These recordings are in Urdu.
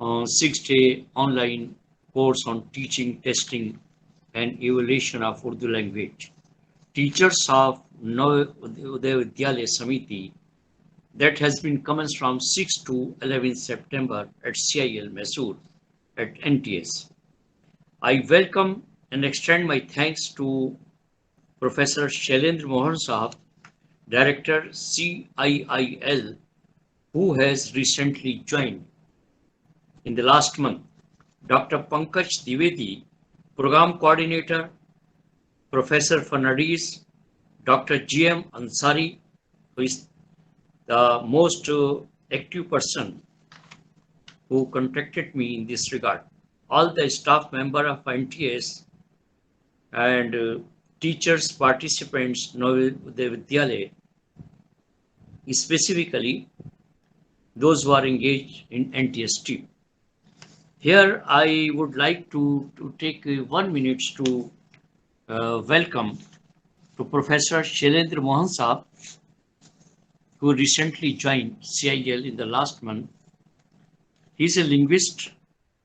6-day online course on teaching, testing and evaluation of Urdu language. Teachers of Navodaya Vidyalaya Samiti that has been commenced from 6 to 11 September at CIL Mysore at NTS. I welcome and extend my thanks to Professor Shailendra Mohan Sahab, Director CIIL, who has recently joined in the last month, Dr. Pankaj Dwivedi, Program Coordinator, Professor Fernandes, Dr. GM Ansari, who is the most active person who contacted me in this regard, all the staff member of NTS and teachers, participants, Navodaya Vidyalaya, specifically those who are engaged in NTS team. Here I would like to take 1 minute to welcome to Professor Shailendra Mohan Sahab, who recently joined CIL in the last month. He is a linguist,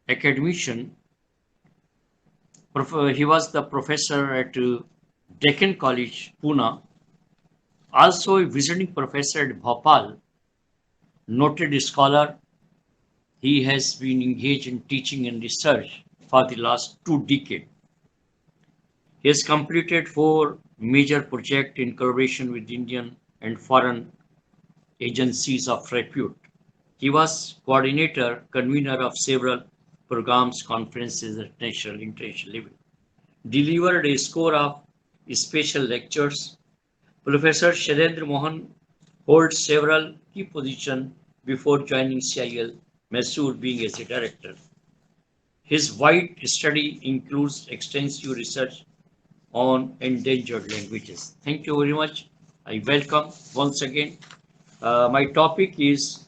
academician. He was the professor at Deccan College, Pune, also a visiting professor at Bhopal, noted scholar. He has been engaged in teaching and research for the last 2 decades. He has completed 4 major projects in collaboration with Indian and foreign agencies of repute. He was coordinator, convener of several programs, conferences at national and international level. Delivered a score of special lectures. Professor Shailendra Mohan holds several key positions before joining CIL, Mysore being as a director. His wide study includes extensive research on endangered languages. Thank you very much. I welcome once again. My topic is,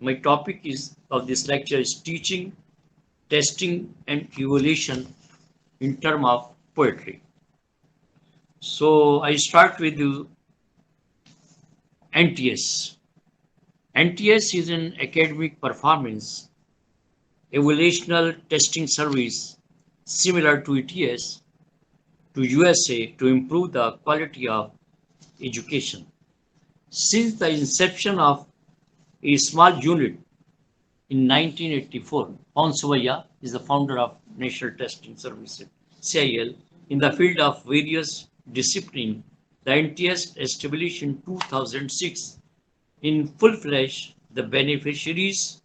my topic is of this lecture is teaching, testing and evaluation in terms of poetry. So I start with the NTS. NTS is an academic performance evaluational testing service similar to ETS to USA to improve the quality of education. Since the inception of a small unit in 1984, Pons Suvaiya is the founder of National Testing Service CIL in the field of various disciplines. The NTS established in 2006 in full-fledged. The beneficiaries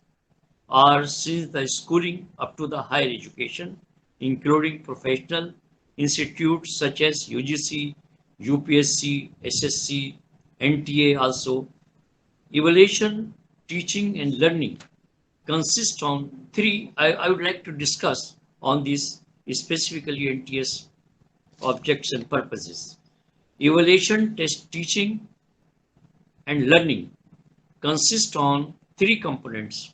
are since the schooling up to the higher education, including professional institutes such as UGC, UPSC, SSC, NTA also. Evaluation, teaching and learning consist on 3. I would like to discuss on this specifically NTS objects and purposes. Evaluation, test, teaching and learning consist on 3 components.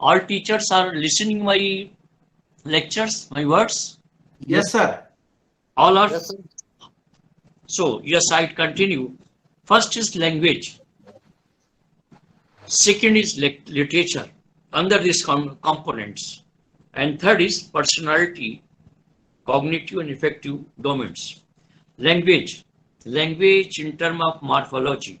All teachers are listening my lectures, my words? Yes, sir. All are? Yes, sir. So, yes, I continue. First is language. Second is literature under these components. And third is personality, cognitive and affective domains. Language. Language in terms of morphology,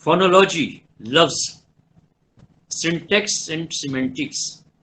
Phonology, lafz. Syntax and semantics,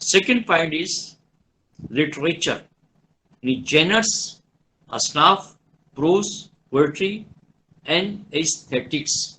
Second point is literature, genres, asnaf, prose, poetry and aesthetics,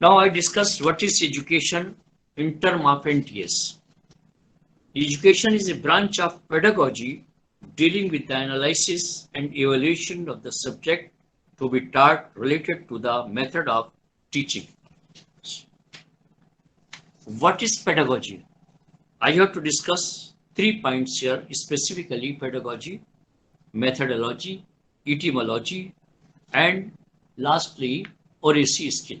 Now I discuss what is education in terms of NTS. Education is a branch of pedagogy dealing with the analysis and evaluation of the subject to be taught related to the method of teaching. What is pedagogy? I have to discuss 3 points here, specifically pedagogy, methodology, etymology, and lastly, oracy skill.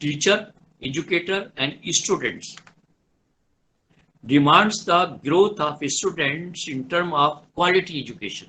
teacher, educator, and students. Demands the growth of students in terms of quality education.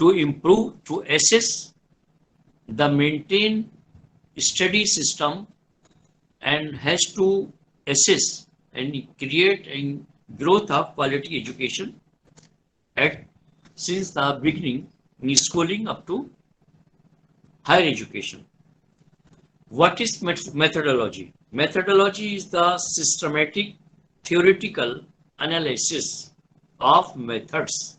to improve, to assess the maintain study system and has to assess and create a growth of quality education at since the beginning in schooling up to higher education. What is methodology? Methodology is the systematic theoretical analysis of methods.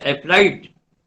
Applied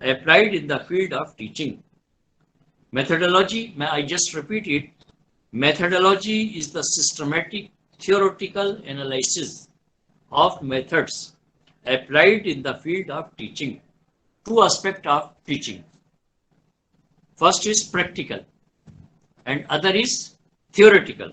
applied in the field of teaching. Methodology, I just repeat it, methodology is the systematic theoretical analysis of methods applied in the field of teaching. Two aspects of teaching. First is practical and other is theoretical.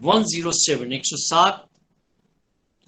107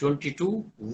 22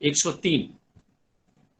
103,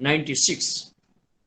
96,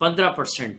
15%,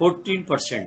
14%,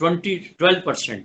12%,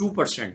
2%,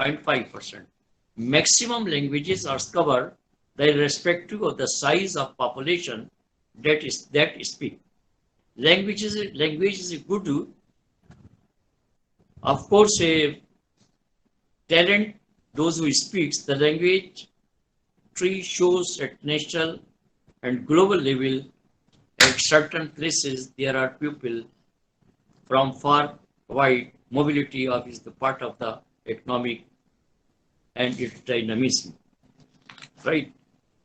0.5%. Maximum languages are covered, irrespective of the size of population that speak. Language is a good, of course, a talent. Those who speaks the language tree shows at national and global level. At certain places, there are people from far wide. Mobility of is the part of the economic and its dynamism. Right?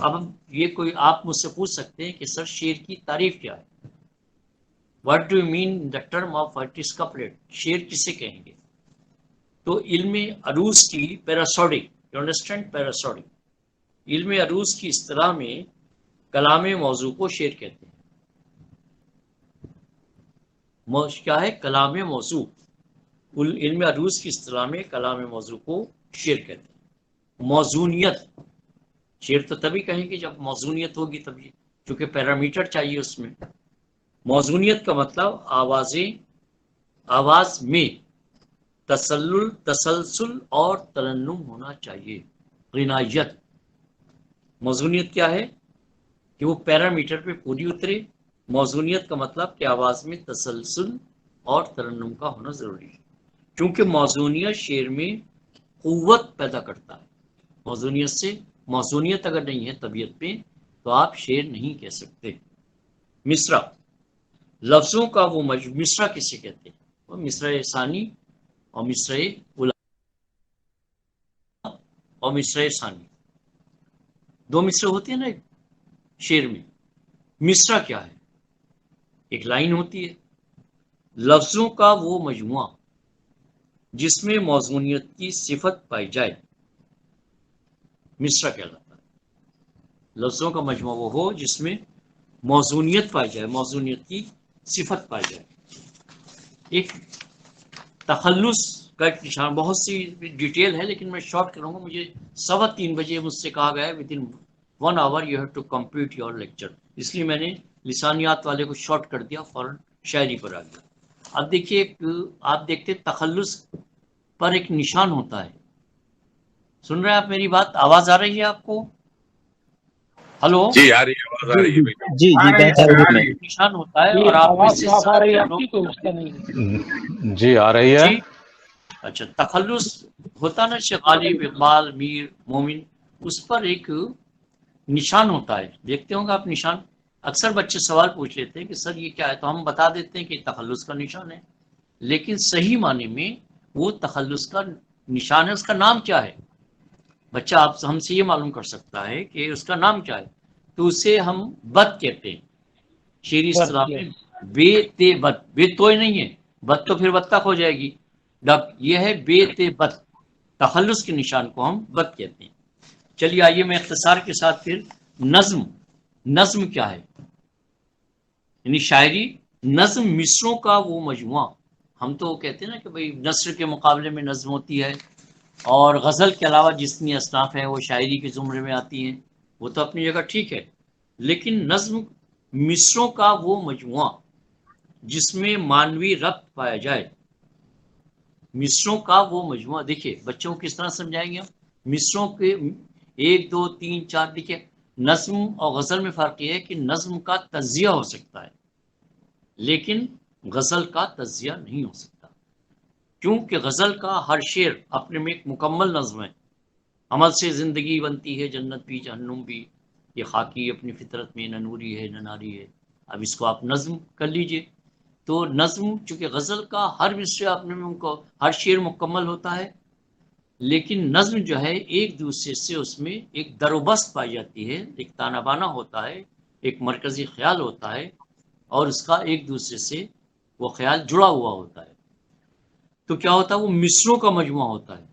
اب یہ کوئی آپ مجھ سے پوچھ سکتے ہیں کہ سر شعر کی تعریف کیا ہے؟ What do you mean the term of artist couplet? شعر کسے کہیں گے؟ تو علم عروض کی پیراسوڈک، یو انڈرسٹینڈ پیراسوڈک، علم عروض کی اصطلاح میں کلام موضوع کو شعر کہتے ہیں۔ کیا ہے کلام موضوع؟ علم عروض کی اصطلاح میں کلام موضوع کو شعر کہتے ہیں۔ موزونیت، شعر تو تبھی کہیں گے جب موزونیت ہوگی تبھی، چونکہ پیرامیٹر چاہیے اس میں۔ موزونیت کا مطلب آواز میں تسلسل اور ترنم ہونا چاہیے، غنائیت۔ موزونیت کیا ہے؟ کہ وہ پیرامیٹر پہ پوری اترے۔ موزونیت کا مطلب کہ آواز میں تسلسل اور ترنم کا ہونا ضروری ہے، کیونکہ موزونیت شعر میں قوت پیدا کرتا ہے۔ موزونیت اگر نہیں ہے طبیعت پہ تو آپ شعر نہیں کہہ سکتے۔ مصرع، لفظوں کا وہ مصرع کسے کہتے ہیں؟ وہ مصرع ثانی اور مصرع اولی اور مصرع ثانی، دو مصرع ہوتے ہیں نا شعر میں۔ مصرع کیا ہے؟ ایک لائن ہوتی ہے، لفظوں کا وہ مجموعہ جس میں موزونیت کی صفت پائی جائے، مصرع کہلاتا ہے۔ لفظوں کا مجموعہ وہ ہو جس میں موزونیت پائی جائے، موزونیت کی صفت پائی جائے۔ ایک تخلص کا ایک نشان، بہت سی ڈیٹیل ہے لیکن میں شارٹ کروں گا، مجھے 3:15 بجے مجھ سے کہا گیا ہے within 1 hour you have to complete your lecture، اس لیے میں نے لسانیات والے کو شارٹ کر دیا، فوراً شاعری پر آ گیا۔ اب دیکھیے، آپ دیکھتے تخلص پر ایک نشان ہوتا ہے، سن رہے ہیں آپ میری بات؟ آواز آ رہی ہے آپ کو؟ ہلو جی آ رہی ہے، آواز آ رہی ہے بھائی۔ جی جی نشان ہوتا ہے اور آپ میں سے جی آ رہی ہے۔ جی اچھا، تخلص ہوتا نا، غالب، اقبال، میر، مومن، اس پر ایک نشان ہوتا ہے، دیکھتے ہوں گے آپ نشان۔ اکثر بچے سوال پوچھ لیتے ہیں کہ سر یہ کیا ہے، تو ہم بتا دیتے ہیں کہ تخلص کا نشان ہے، لیکن صحیح معنی میں وہ تخلص کا نشان ہے۔ اس کا نام کیا ہے؟ بچہ آپ ہم سے یہ معلوم کر سکتا ہے کہ اس کا نام کیا ہے، تو اسے ہم بد کہتے ہیں شعری اصطلاح میں، بے تے بد۔ بے توئے نہیں ہے، بد تو پھر بطخ ہو جائے گی، یہ ہے بے تے بد، تخلص کے نشان کو ہم بد کہتے ہیں۔ چلیے آئیے میں اختصار کے ساتھ پھر نظم کیا ہے؟ یعنی شاعری، نظم مصروں کا وہ مجموعہ، ہم تو کہتے ہیں نا کہ بھئی نثر کے مقابلے میں نظم ہوتی ہے، اور غزل کے علاوہ جتنی اصناف ہیں وہ شاعری کے زمرے میں آتی ہیں، وہ تو اپنی جگہ ٹھیک ہے، لیکن نظم مصروں کا وہ مجموعہ جس میں مانوی ربط پایا جائے، مصروں کا وہ مجموعہ۔ دیکھیے بچوں کو کس طرح سمجھائیں گے ہم مصروں کے 1 2 3 4۔ دیکھیے نظم اور غزل میں فرق یہ ہے کہ نظم کا تجزیہ ہو سکتا ہے لیکن غزل کا تجزیہ نہیں ہو سکتا، کیونکہ غزل کا ہر شعر اپنے میں ایک مکمل نظم ہے۔ عمل سے زندگی بنتی ہے، جنت بھی جہنم بھی، یہ خاکی اپنی فطرت میں نہ نوری ہے نہ ناری ہے۔ اب اس کو آپ نظم کر لیجئے، تو نظم چونکہ غزل کا ہر مصرع اپنے میں ہر شعر مکمل ہوتا ہے، لیکن نظم جو ہے ایک دوسرے سے اس میں ایک در و بست پائی جاتی ہے، ایک تانا بانا ہوتا ہے، ایک مرکزی خیال ہوتا ہے، اور اس کا ایک دوسرے سے وہ خیال جڑا ہوا ہوتا ہے، تو کیا ہوتا ہے وہ مصروں کا مجموعہ ہوتا ہے۔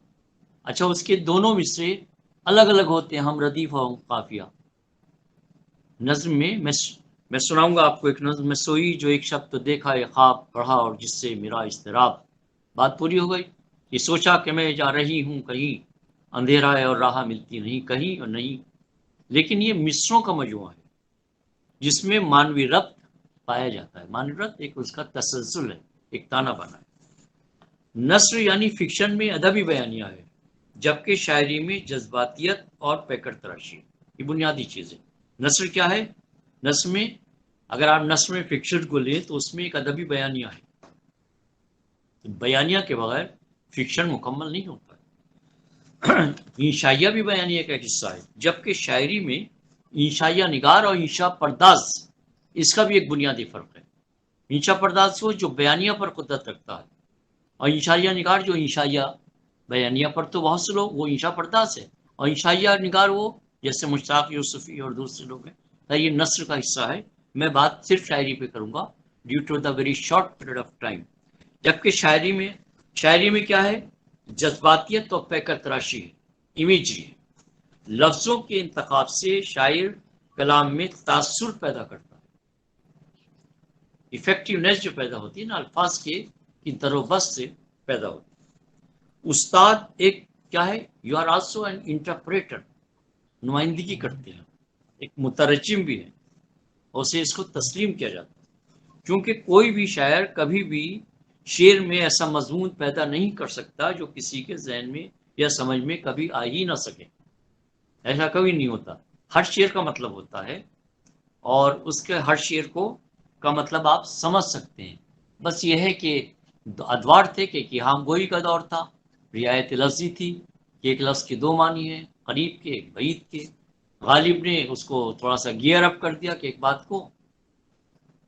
اچھا، اس کے دونوں مصرے الگ الگ ہوتے ہیں، ہم ردیف اور قافیہ۔ نظم میں سناؤں گا آپ کو ایک نظم میں، سوئی جو ایک شب تو دیکھا یہ خواب پڑھا اور جس سے میرا اضطراب۔ بات پوری ہو گئی۔ یہ سوچا کہ میں جا رہی ہوں کہیں، اندھیرا ہے اور راہ ملتی نہیں، کہیں اور نہیں۔ لیکن یہ مصروں کا مجموعہ ہے جس میں مانوی ربط پایا جاتا ہے۔ مانوی ربط ایک اس کا تسلسل ہے، ایک تانا بانا ہے۔ نثر یعنی فکشن میں ادبی بیانیہ ہے، جبکہ شاعری میں جذباتیت اور پیکر تراشی، یہ بنیادی چیز ہے۔ نثر کیا ہے؟ نثر میں اگر آپ نثر میں فکشن کو لیں تو اس میں ایک ادبی بیانیہ ہے، بیانیہ کے بغیر فکشن مکمل نہیں ہوتا ہے۔ انشائیہ بھی بیانیہ کا ایک حصہ ہے، جبکہ شاعری میں انشائیہ نگار اور انشا پرداز، اس کا بھی ایک بنیادی فرق ہے۔ انشا پرداز وہ جو بیانیہ پر قدرت رکھتا ہے، اور انشائیہ نگار جو انشائیہ بیانیہ پر، تو بہت سے لوگ وہ انشا پرداز ہے، اور انشائیہ نگار وہ جیسے مشتاق یوسفی اور دوسرے لوگ ہیں، یہ نثر کا حصہ ہے. میں بات صرف شاعری پہ کروں گا due to the very short period of time. جبکہ شاعری میں کیا ہے؟ جذباتیت اور پیکر تراشی ہے، امیجری ہے. لفظوں کے انتخاب سے شاعر کلام میں تاثر پیدا کرتا ہے، ایفیکٹیونیس جو پیدا ہوتی ہے نا الفاظ کے کی دروبست سے پیدا ہوتی ہے. استاد ایک کیا ہے؟ You are also an interpreter, نمائندگی کرتے ہیں، ایک مترجم بھی ہے، اور اسے اس کو تسلیم کیا جاتا ہے. کیونکہ کوئی بھی شاعر کبھی بھی شعر میں ایسا مضمون پیدا نہیں کر سکتا جو کسی کے ذہن میں یا سمجھ میں کبھی آ ہی نہ سکے. ایسا کبھی نہیں ہوتا. ہر شعر کا مطلب ہوتا ہے، اور اس کے ہر شعر کا مطلب آپ سمجھ سکتے ہیں. بس یہ ہے کہ ادوار تھے کہ ہم گوئی کا دور تھا، رعایت لفظی تھی کہ ایک لفظ کے دو معنی ہیں، قریب کے ایک بعید کے. غالب نے اس کو تھوڑا سا گیئر اپ کر دیا کہ ایک بات کو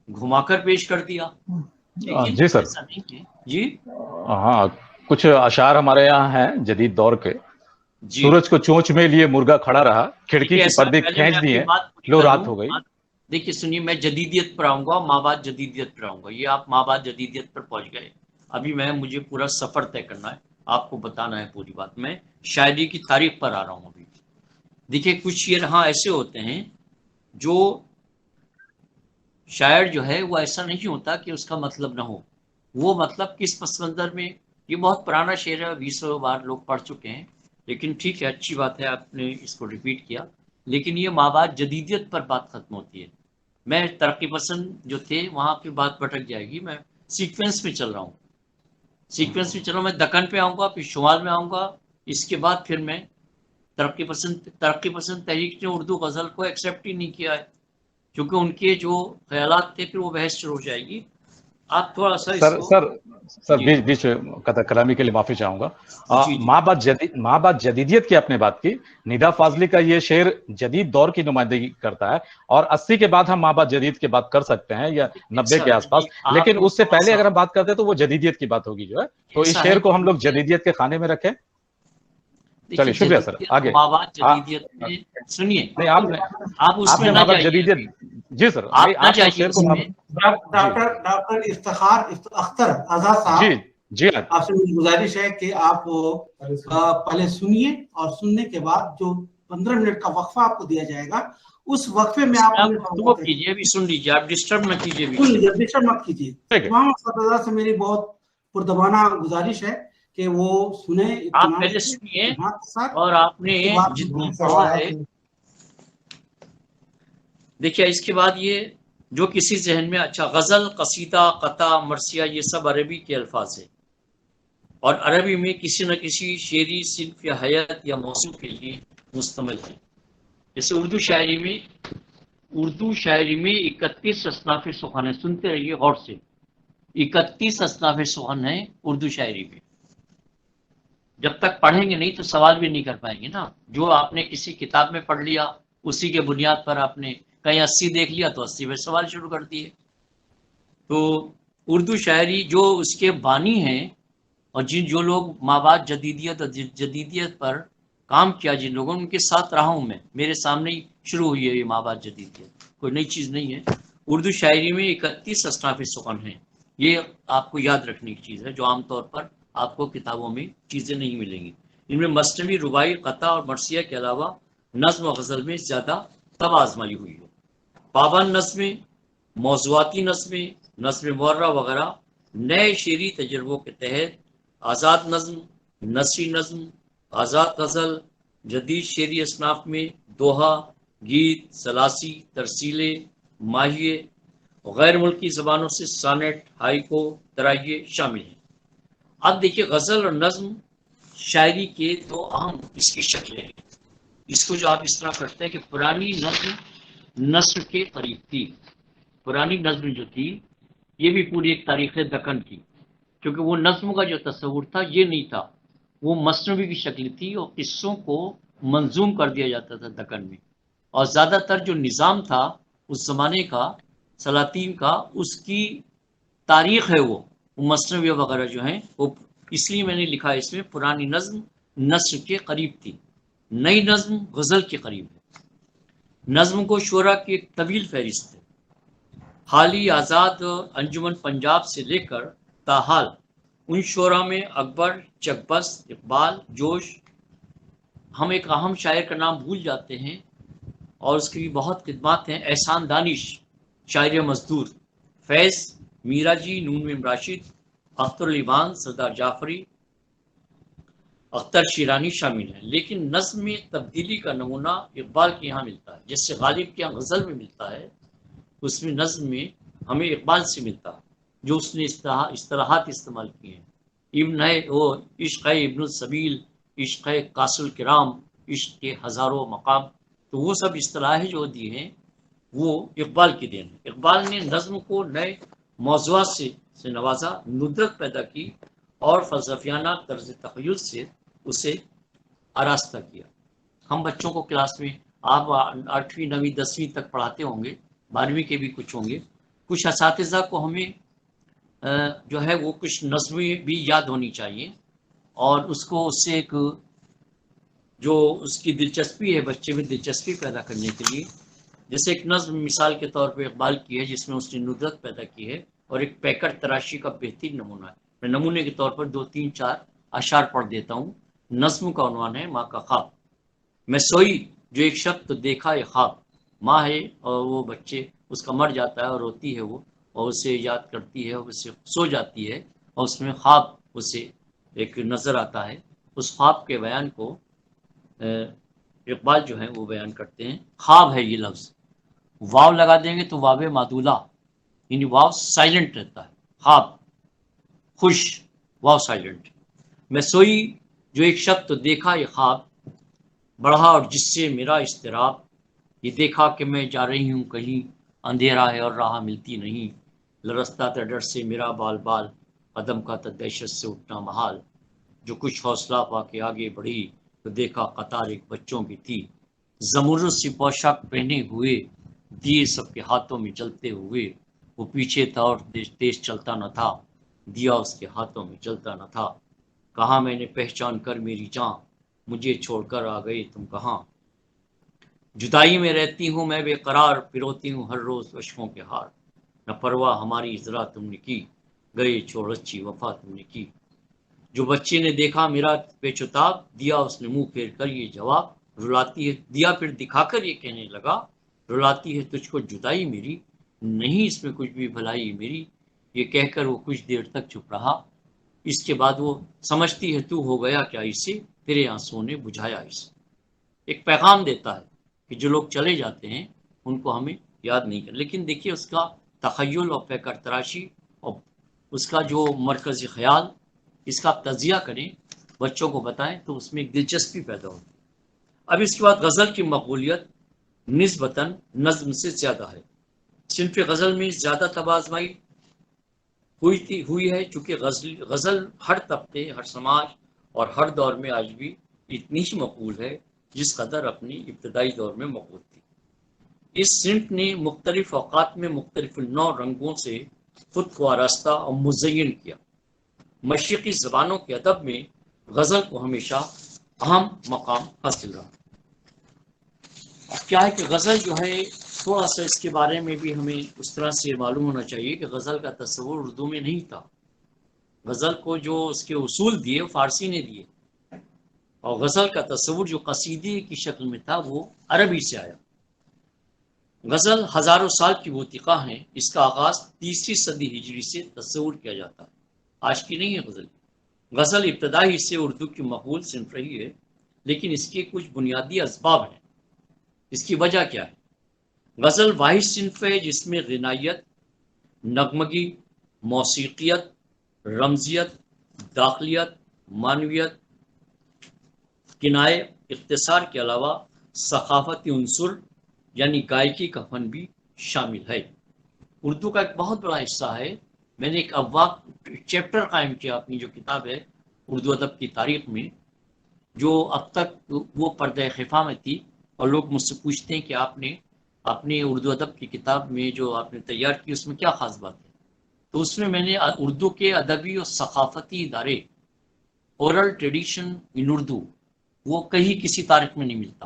گھما کر پیش کر دیا. لیکن جی سر. ایسا نہیں ہے. جی ہاں، کچھ اشعار ہمارے یہاں ہیں جدید دور کے. جی سورج کو چونچ میں لیے مرغا کھڑا رہا، کھڑکی کی ایسا پردے پہلے میں کھینچ اپنی دیے، بات پوری لو کر رات لوں. ہو گئی. دیکھیے سنیے، میں جدیدیت پر آؤں گا، ماں بعد جدیدیت پر آؤں گا. یہ آپ ماں بعد جدیدیت پر پہنچ گئے. ابھی مجھے پورا سفر طے کرنا ہے، آپ کو بتانا ہے پوری بات. میں شاعری کی تاریخ پر آ رہا ہوں ابھی. دیکھیے کچھ شعر ہاں ایسے ہوتے ہیں جو شاعر جو ہے وہ ایسا نہیں ہوتا کہ اس کا مطلب نہ ہو. وہ مطلب کس پس منظر میں، یہ بہت پرانا شعر ہے، 20 بار لوگ پڑھ چکے ہیں، لیکن ٹھیک ہے، اچھی بات ہے آپ نے اس کو ریپیٹ کیا. لیکن یہ ماں بعد جدیدیت پر بات ختم ہوتی ہے. میں ترقی پسند جو تھے وہاں پہ بات بھٹک جائے گی. میں سیکوینس میں چل رہا ہوں، میں دکن پہ آؤں گا، پھر شمال میں آؤں گا. اس کے بعد پھر میں ترقی پسند تحریک نے اردو غزل کو ایکسیپٹ ہی نہیں کیا ہے، کیونکہ ان کے جو خیالات تھے پھر وہ بحث شروع ہو جائے گی. آپ تھوڑا سا اس کو سر جی بیچ قطع کلامی کے لیے معافی چاہوں گا. جی جی ماں بعد جدیدیت کی آپ نے بات کی. ندا فاضلی کا یہ شعر جدید دور کی نمائندگی کرتا ہے، اور 80 کے بعد ہم ماں بعد جدید کی بات کر سکتے ہیں، یا 90 کے آس پاس. لیکن اس سے پہلے اگر ہم بات کرتے ہیں تو وہ جدیدیت کی بات ہوگی جو ہے. تو اس شعر کو ہم لوگ جدیدیت کے خانے میں رکھیں. چلیے شکریہ سر. آگے ماں بعد جدیدیت میں سنیے، نہیں، آپ اس میں نے نہ ماں بعد جائیے. جدیدیت. جی سر، آپ نہ آپ نے جائیے شعر اس کو میں. ڈاکٹر افتخار اختر آزاد صاحب، جی آپ سے میری گزارش ہے کہ آپ پہلے سنیے، اور سننے کے بعد جو 15 منٹ کا وقفہ آپ کو دیا جائے گا، اس وقفے میں آپ گفتگو کیجیے، ابھی سن لیجیے، آپ ڈسٹرب نہ کیجیے. ڈسٹرب مت کیجیے. تمام اساتذہ سے میری بہت پردبانہ گزارش ہے کہ وہ سنیں آپ پہلے سنیے، اور آپ نے جتنا پڑھا ہے دیکھیے. اس کے بعد یہ جو کسی ذہن میں اچھا غزل، قصیدہ، قطع، مرثیہ، یہ سب عربی کے الفاظ ہیں، اور عربی میں کسی نہ کسی شعری صنف یا حیات یا موضوع کے لیے مشتمل ہے. جیسے اردو شاعری میں 31 اصناف سخن ہیں. سنتے رہیے غور سے، 31 اصناف سخن ہیں اردو شاعری میں. جب تک پڑھیں گے نہیں تو سوال بھی نہیں کر پائیں گے نا. جو آپ نے کسی کتاب میں پڑھ لیا، اسی کے بنیاد پر آپ نے کہیں 80 دیکھ لیا تو 80 پہ سوال شروع کر دیے. تو اردو شاعری جو اس کے بانی ہیں، اور جو لوگ ماں بعد جدیدیت پر کام کیا، جن لوگوں ان کے ساتھ رہا ہوں، میں میرے سامنے ہی شروع ہوئی ہے یہ ماں بعد جدیدیت، کوئی نئی چیز نہیں ہے. اردو شاعری میں 31 اصناف سخن ہیں. یہ آپ کو یاد رکھنے کی چیز ہے، جو عام طور پر آپ کو کتابوں میں چیزیں نہیں ملیں گی. ان میں مثنوی، رباعی، قطع اور مرثیہ کے علاوہ نظم و غزل میں زیادہ تب آزمائی ہوئی ہے. پابند نظمیں، موضوعاتی نظمیں، نظم معرہ وغیرہ نئے شعری تجربوں کے تحت آزاد نظم، نثری نظم، آزاد غزل، جدید شعری اصناف میں دوہا، گیت، ثلاثی، ترسیلیں، ماہیے، غیر ملکی زبانوں سے سانٹ، ہائیکو، ترائیے شامل ہیں. اب دیکھیے غزل اور نظم شاعری کے دو اہم اس کی شکلیں ہیں. اس کو جو آپ اس طرح کرتے ہیں کہ پرانی نظم نثر کے قریب تھی. پرانی نظم جو تھی یہ بھی پوری ایک تاریخ دکن کی، کیونکہ وہ نظم کا جو تصور تھا یہ نہیں تھا، وہ مثنوی کی شکل تھی، اور قصوں کو منظوم کر دیا جاتا تھا دکن میں. اور زیادہ تر جو نظام تھا اس زمانے کا، سلاطین کا، اس کی تاریخ ہے وہ مثنوی وغیرہ جو ہیں وہ. اس لیے میں نے لکھا اس میں پرانی نظم نثر کے قریب تھی، نئی نظم غزل کے قریب ہے. نظم کو شعرا کی ایک طویل فہرست ہے. حالی آزاد انجمن پنجاب سے لے کر تاحال ان شعرا میں اکبر، چکبست، اقبال، جوش. ہم ایک اہم شاعر کا نام بھول جاتے ہیں اور اس کی بھی بہت خدمات ہیں. احسان دانش شاعر مزدور، فیض، میرا جی، نون راشد، اختر علی وان، سردار جعفری، اختر شیرانی شامل ہیں. لیکن نظم میں تبدیلی کا نمونہ اقبال کے یہاں ملتا ہے. جس سے غالب کے یہاں غزل میں ملتا ہے، اس میں نظم میں ہمیں اقبال سے ملتا ہے، جو اس نے اصطلاحات استعمال کی ہیں. ابن ہے وہ عشق ہے ابن السبیل، عشق ہے قاص الکرام، عشق کے ہزاروں مقام. تو وہ سب اصطلاحیں جو دی ہیں وہ اقبال کی دین ہے. اقبال نے نظم کو نئے موضوعات سے نوازا، ندرت پیدا کی اور فلسفیانہ طرز تخیل سے اسے آراستہ کیا. ہم بچوں کو کلاس میں آپ 8ویں 9ویں 10ویں تک پڑھاتے ہوں گے، 12ویں کے بھی کچھ ہوں گے. کچھ اساتذہ کو ہمیں جو ہے وہ کچھ نظمیں بھی یاد ہونی چاہیے، اور اس کو اس سے ایک جو اس کی دلچسپی ہے، بچے میں دلچسپی پیدا کرنے کے لیے. جیسے ایک نظم مثال کے طور پہ اقبال کی ہے جس میں اس نے ندرت پیدا کی ہے، اور ایک پیکر تراشی کا بہترین نمونہ ہے. میں نمونے کے طور پر 2 3 4 اشعار پڑھ دیتا ہوں. نظم کا عنوان ہے ماں کا خواب. میں سوئی جو ایک شب تو دیکھا یہ خواب. ماں ہے اور وہ بچے اس کا مر جاتا ہے اور روتی ہے وہ، اور اسے یاد کرتی ہے اور اسے سو جاتی ہے، اور اس میں خواب اسے ایک نظر آتا ہے. اس خواب کے بیان کو اقبال جو ہیں وہ بیان کرتے ہیں. خواب ہے یہ لفظ، واو لگا دیں گے تو واو معدولہ، یعنی واو سائلنٹ رہتا ہے. خواب، خوش، واو سائلنٹ. میں سوئی جو ایک شب تو دیکھا یہ خواب، بڑھا اور جس سے میرا اضطراب. یہ دیکھا کہ میں جا رہی ہوں کہیں، اندھیرا ہے اور راہ ملتی نہیں. لرزتا تھا ڈر سے میرا بال بال، قدم کا تھا دہشت سے اٹھنا محال. جو کچھ حوصلہ پا کے آگے بڑھی تو دیکھا قطار ایک بچوں کی تھی. زمرد سی پوشاک پہنے ہوئے، دیے سب کے ہاتھوں میں جلتے ہوئے. وہ پیچھے تھا اور تیز چلتا نہ تھا، دیا اس کے ہاتھوں میں جلتا نہ تھا. کہاں میں نے پہچان کر میری جان، مجھے چھوڑ کر آ گئے تم کہاں. جدائی میں رہتی ہوں میں بے قرار، پروتی ہوں ہر روز اشکوں کے ہار. نہ پرواہ ہماری ذرا تم نے کی، گئے چھوڑ اچھی وفا تم نے کی. جو بچے نے دیکھا میرا پیچتاب، دیا اس نے منہ پھیر کر یہ جواب. رلاتی ہے دیا پھر دکھا کر یہ کہنے لگا، رلاتی ہے تجھ کو جدائی میری، نہیں اس میں کچھ بھی بھلائی میری. یہ کہہ کر وہ کچھ دیر تک چپ رہا. اس کے بعد وہ سمجھتی ہے تو ہو گیا کیا اسے، تیرے آنسوؤں نے بجھایا اسے. ایک پیغام دیتا ہے کہ جو لوگ چلے جاتے ہیں ان کو ہمیں یاد نہیں کرنا. لیکن دیکھیے اس کا تخیل اور پیکر تراشی اور اس کا جو مرکزی خیال، اس کا آپ تجزیہ کریں، بچوں کو بتائیں تو اس میں ایک دلچسپی پیدا ہوگی. اب اس کے بعد غزل کی مقبولیت نسبتاً نظم سے زیادہ ہے. صنف غزل میں زیادہ تبازمائی ہوئی ہے، چونکہ غزل ہر طبقے، ہر سماج اور ہر دور میں آج بھی اتنی ہی مقبول ہے جس قدر اپنی ابتدائی دور میں مقبول تھی. اس صنف نے مختلف اوقات میں مختلف نوع رنگوں سے خود کو آراستہ اور مزین کیا. مشرقی زبانوں کے ادب میں غزل کو ہمیشہ اہم مقام حاصل رہا. اب کیا ہے کہ غزل جو ہے تھوڑا سا اس کے بارے میں بھی ہمیں اس طرح سے معلوم ہونا چاہیے کہ غزل کا تصور اردو میں نہیں تھا. غزل کو جو اس کے اصول دیے فارسی نے دیے، اور غزل کا تصور جو قصیدے کی شکل میں تھا وہ عربی سے آیا. غزل ہزاروں سال کی وثیقہ ہیں. اس کا آغاز 3 صدی ہجری سے تصور کیا جاتا ہے، آج کی نہیں ہے غزل. غزل ابتدائی سے اردو کی مقبول صنف رہی ہے، لیکن اس کے کچھ بنیادی اسباب ہیں. اس کی وجہ کیا ہے؟ غزل واحد صنف ہے جس میں غنائیت، نغمگی، موسیقیت، رمزیت، داخلیت، معنویت، کنائے، اختصار کے علاوہ ثقافتی عنصر یعنی گائکی کا فن بھی شامل ہے. اردو کا ایک بہت بڑا حصہ ہے. میں نے ایک ابواب چیپٹر قائم کیا اپنی جو کتاب ہے اردو ادب کی تاریخ میں، جو اب تک وہ پردہ خفا میں تھی، اور لوگ مجھ سے پوچھتے ہیں کہ آپ نے اپنی اردو ادب کی کتاب میں جو آپ نے تیار کی اس میں کیا خاص بات ہے. تو اس میں نے اردو کے ادبی اور ثقافتی ادارے، اورل ٹریڈیشن ان اردو، وہ کہیں کسی تاریخ میں نہیں ملتا.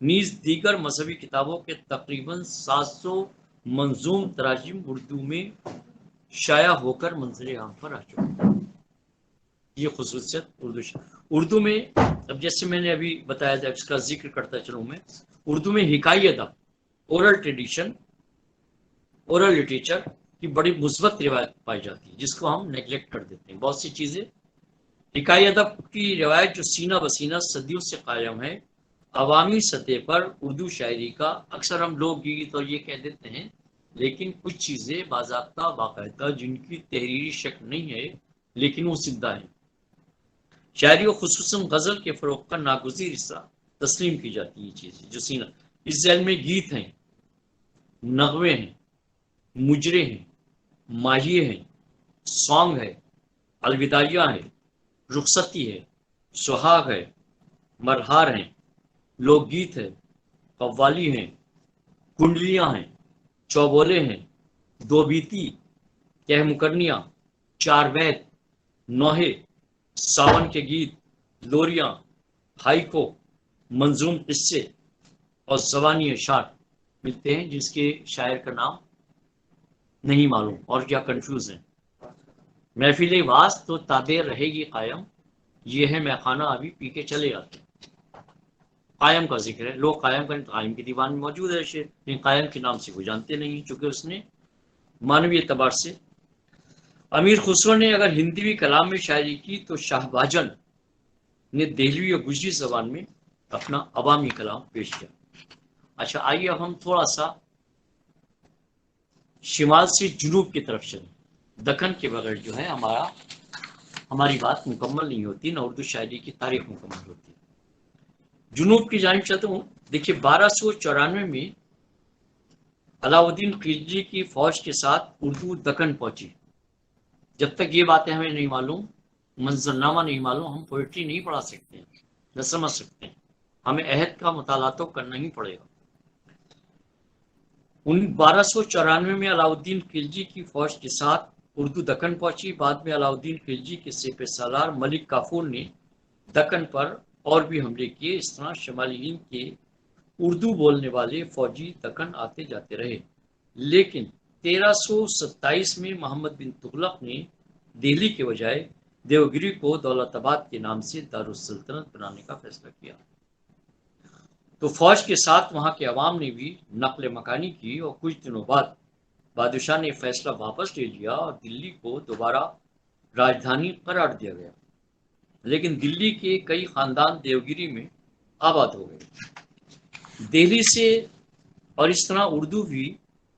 نیز دیگر مذہبی کتابوں کے تقریباً 700 منظوم تراجم اردو میں شائع ہو کر منظر عام پر آ چکے. یہ خصوصیت اردو میں اب جیسے میں نے ابھی بتایا تھا، اس کا ذکر کرتا چلوں میں، اردو میں حکائی ادب، اورل ٹریڈیشن، اورل لٹریچر کی بڑی مثبت روایت پائی جاتی ہے، جس کو ہم نیگلیکٹ کر دیتے ہیں. بہت سی چیزیں حکائی ادب کی روایت جو سینہ بسینہ صدیوں سے قائم ہے. عوامی سطح پر اردو شاعری کا اکثر ہم لوگ گیت اور یہ کہہ دیتے ہیں، لیکن کچھ چیزیں باضابطہ باقاعدہ جن کی تحریری شکل نہیں ہے لیکن وہ زندہ ہیں. شاعری و خصوصاً غزل کے فروغ کا ناگزیر حصہ تسلیم کی جاتی ہے. یہ چیزیں جو سینہ اس ذیل میں گیت ہیں، نغمے ہیں، مجرے ہیں، ماہیے ہیں، سانگ ہے، الوداعیہ ہے، رخصتی ہے، سہاگ ہے، مرہار ہیں، لوک گیت ہے، قوالی ہیں، کنڈلیاں ہیں، چوبولے ہیں، دو بیتی، کہہ مکرنیاں، چار بیت، نوحے، ساون کے گیت، لوریاں، ہائیکو، منظوم قصے اور زبانی اشعار ملتے ہیں جس کے شاعر کا نام نہیں معلوم اور کیا کنفیوز ہیں. محفل واس تو تابع رہے گی قائم، یہ ہے میں خانہ ابھی پی کے چلے آتے. قائم کا ذکر ہے، لوگ قائم کریں تو قائم کے دیوان میں موجود ہے شعر، لیکن قائم کے نام سے وہ جانتے نہیں چونکہ اس نے مانوی اعتبار سے. امیر خسرو نے اگر ہندوی کلام میں شاعری کی تو شاہ باجن نے دہلوی اور گجری زبان میں اپنا عوامی کلام پیش کیا. اچھا آئیے اب ہم تھوڑا سا شمال سے جنوب کی طرف چلیں. دکن کے بغیر جو ہے ہماری بات مکمل نہیں ہوتی، نہ اردو شاعری کی تاریخ مکمل ہوتی. جنوب کی جانب چلتا ہوں. دیکھیے 1294 میں علاء الدین خلجی کی فوج کے ساتھ اردو دکن پہنچی. جب تک یہ باتیں ہمیں نہیں معلوم، منظرنامہ نہیں معلوم، ہم پوئٹری نہیں پڑھا سکتے ہیں، نہ سمجھ سکتے ہیں. ہمیں عہد کا مطالعہ تو کرنا ہی پڑے گا. 1294 میں علاء الدین خلجی کی فوج کے ساتھ اردو دکن پہنچی. بعد میں علاء الدین خلجی کے سپہ سالار ملک کافور نے دکن پر اور بھی حملے کیے. اس طرح شمالی ہند کے اردو بولنے والے فوجی دکن آتے جاتے رہے، لیکن 1327 میں محمد بن تغلق نے دہلی کے بجائے دیوگری کو دولت آباد کے نام سے دارالسلطنت بنانے کا فیصلہ کیا. تو فوج کے ساتھ وہاں کے عوام نے بھی نقل مکانی کی اور کچھ دنوں بعد بادشاہ نے فیصلہ واپس لے لیا اور دلی کو دوبارہ راجدھانی قرار دیا گیا. لیکن دلی کے کئی خاندان دیوگری میں آباد ہو گئے دہلی سے، اور اس طرح اردو بھی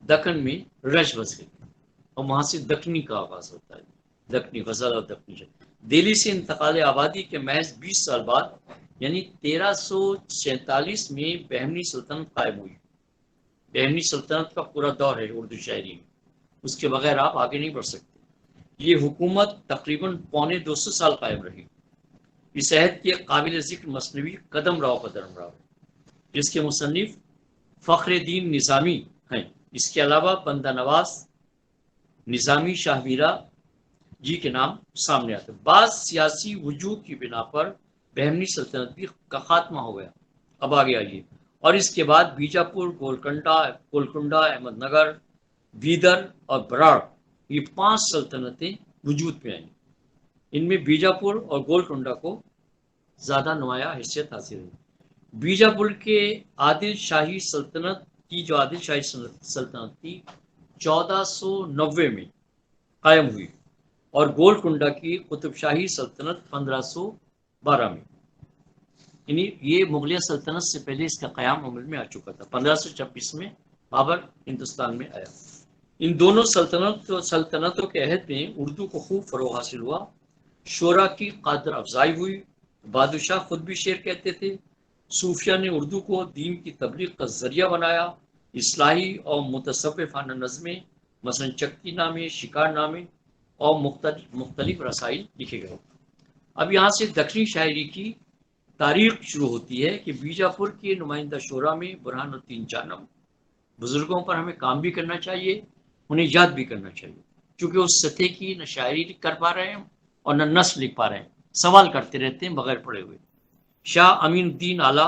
دکن میں رچ بس گئی اور وہاں سے دکنی کا آغاز ہوتا ہے، دکنی غزل اور دکنی شعر. دہلی سے انتقال آبادی کے محض 20 سال بعد یعنی 1347 میں بہمنی سلطنت قائم ہوئی. بہمنی سلطنت کا پورا دور ہے اردو شاعری میں، اس کے بغیر آپ آگے نہیں بڑھ سکتے. یہ حکومت تقریباً 250 سال قائم رہی. اس عہد کے قابل ذکر مثنوی قدم راؤ قدم راؤ جس کے مصنف فخر الدین نظامی ہیں. اس کے علاوہ بندہ نواز نظامی شاہ میرا جی کے نام سامنے آتے. بعض سیاسی وجوہ کی بنا پر بہمنی سلطنت کا خاتمہ ہو گیا. اب آگے آئیے. اور اس کے بعد بیجاپور، گولکنڈا، احمد نگر، بیدر اور براڑ، یہ 5 سلطنتیں وجود میں آئیں. ان میں بیجاپور اور گولکنڈا کو زیادہ نمایاں حیثیت حاصل ہوئی. بیجاپور کے عادل شاہی سلطنت کی جو عادل شاہی سلطنت تھی 1490 میں قائم ہوئی، اور گولکنڈا کی قطب شاہی سلطنت 1512 میں. یعنی یہ مغلیہ سلطنت سے پہلے اس کا قیام عمل میں آ چکا تھا. 1526 میں بابر ہندوستان میں آیا. ان دونوں سلطنتوں کے عہد میں اردو کو خوب فروغ حاصل ہوا. شعراء کی قدر افزائی ہوئی. بادشاہ خود بھی شعر کہتے تھے. صوفیہ نے اردو کو دین کی تبلیغ کا ذریعہ بنایا. اصلاحی اور متصوفانہ نظمیں مثلا چکتی نامے، شکار نامے اور مختلف رسائل لکھے گئے. اب یہاں سے دکنی شاعری کی تاریخ شروع ہوتی ہے کہ بیجاپور کے نمائندہ شعراء میں برہان الدین جانم. بزرگوں پر ہمیں کام بھی کرنا چاہیے، انہیں یاد بھی کرنا چاہیے، کیونکہ اس سطح کی نہ شاعری لکھ کر پا رہے ہیں اور نہ نثر لکھ پا رہے ہیں، سوال کرتے رہتے ہیں بغیر پڑھے ہوئے. شاہ امین الدین آلہ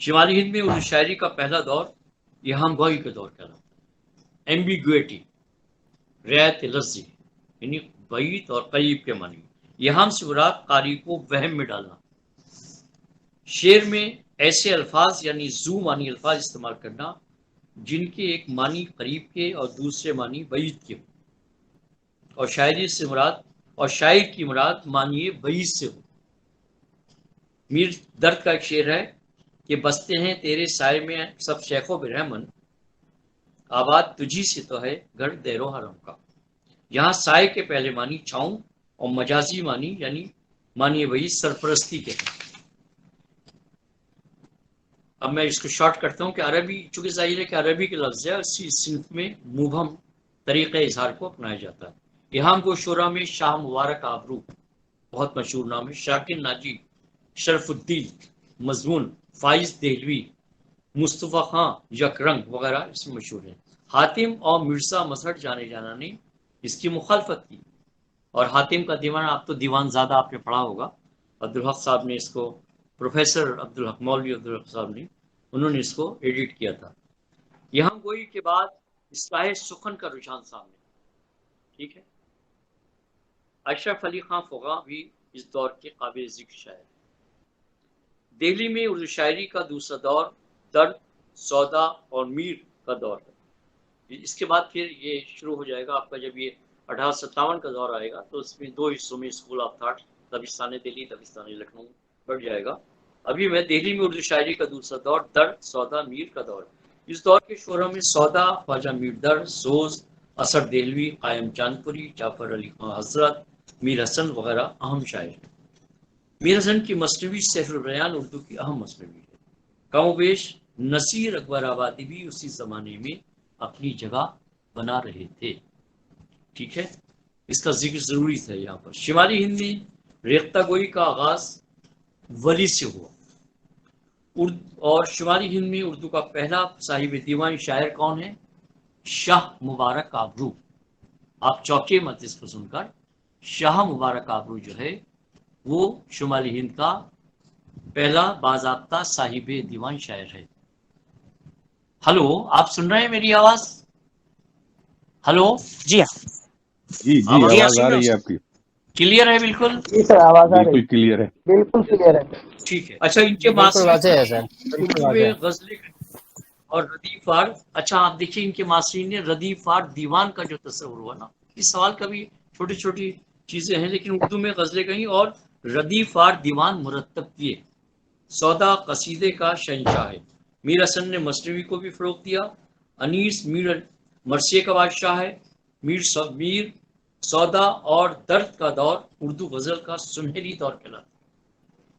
شمالی ہند میں اردو شاعری کا پہلا دور یہاں گوئی کا دور کہلاتا ہے. ایمبیگویٹی، رعایت لفظی، یعنی بعید اور قریب کے معنی. یہاں سے مراد قاری کو وہم میں ڈالنا. شعر میں ایسے الفاظ یعنی زو معنی الفاظ استعمال کرنا جن کے ایک معنی قریب کے اور دوسرے معنی بعید کے ہو، اور شاعری سے مراد اور شاعر کی مراد معنی بعید سے ہو. میر درد کا ایک شعر ہے کہ بستے ہیں تیرے سائے میں سب شیخ و برہمن، آباد تجھی سے تو ہے گھر دیر و حرم کا. یہاں سائے کے پہلے معنی چھاؤں اور مجازی معنی یعنی معنی بعید سرپرستی کے ہیں. اب میں اس کو شارٹ کرتا ہوں کہ عربی چونکہ ظاہر ہے کہ عربی کے لفظ ہے، اسی صنف میں مبہم طریقہ اظہار کو اپنایا جاتا ہے. یہاں کو شعرا میں شاہ مبارک آبرو بہت مشہور نام ہے، شاکر ناجی، شرف الدین مضمون، فائز دہلوی، مصطفیٰ خان یک رنگ وغیرہ اس میں مشہور ہیں. حاتم اور مرزا مظہر جانے جانا نے اس کی مخالفت کی، اور حاتم کا دیوان آپ تو دیوان زیادہ آپ نے پڑھا ہوگا، عبدالحق صاحب نے اس کو، پروفیسر عبدالحق مولوی عبدالحق صاحب نے انہوں نے اس کو ایڈٹ کیا تھا. یہاں گوئی کے بعد اصلاح سخن کا رجحان سامنے. ٹھیک ہے. اشرف علی خان فغاں بھی اس دور کے قابل ذکر شاعر. دہلی میں اردو شاعری کا دوسرا دور درد، سودا اور میر کا دور ہے. اس کے بعد پھر یہ شروع ہو جائے گا آپ کا، جب یہ 1857 کا دور آئے گا تو اس میں دو حصوں میں اسکول آف تھاٹ، دبستان دہلی، دبستان لکھنؤ بڑھ جائے گا. ابھی میں دہلی میں اردو شاعری کا دوسرا دور درد، سودا، میر کا دور. اس دور کے شعرا میں سودا، خواجہ میر درد، سوز، اثر دہلوی، قائم چاندپوری، جعفر علی خان حضرت، میر حسن وغیرہ اہم شاعر ہیں. میر حسن کی مثنوی سحر البیان اردو کی اہم مثنوی ہے. کم و بیش نصیر اکبر آبادی بھی اسی زمانے میں اپنی جگہ بنا رہے تھے. ٹھیک ہے، اس کا ذکر ضروری تھا یہاں پر. شمالی ہند میں ریختہ گوئی کا آغاز ولی سے ہوا، اور شمالی ہند میں اردو کا پہلا صاحب دیوان شاعر کون ہے؟ شاہ مبارک آبرو. آپ چوکے مت اس کو سن کر. شاہ مبارک آبرو جو ہے وہ شمالی ہند کا پہلا باضابطہ صاحب دیوان شاعر ہے. ہلو، آپ سن رہے ہیں میری آواز؟ ہلو جی ہاں، جی آواز آ رہی ہے آپ کی؟ کلیئر ہے بالکل؟ جی سر آواز آ رہی بالکل کلیئر ہے. بالکل کلیئر ہے. ٹھیک ہے. اچھا، ان کے بالکل ماسٹر واضح ہے سر، بالکل اردو واضح میں ہے. غزلیں اور ردیف فار. اچھا آپ دیکھیے ان کے ماسٹرین نے ردیف فار دیوان کا جو تصور ہوا نا، اس سوال کا بھی چھوٹی چھوٹی چیزیں ہیں، لیکن اردو میں غزلیں کہیں اور ردیف فار دیوان مرتب کیے. سودا قصیدے کا شہنشاہ ہے. میر حسن نے مثنوی کو بھی فروغ دیا. انیس میر مرثیے کا بادشاہ ہے. میر سودا اور درد کا دور اردو غزل کا سنہری دور کہلاتا.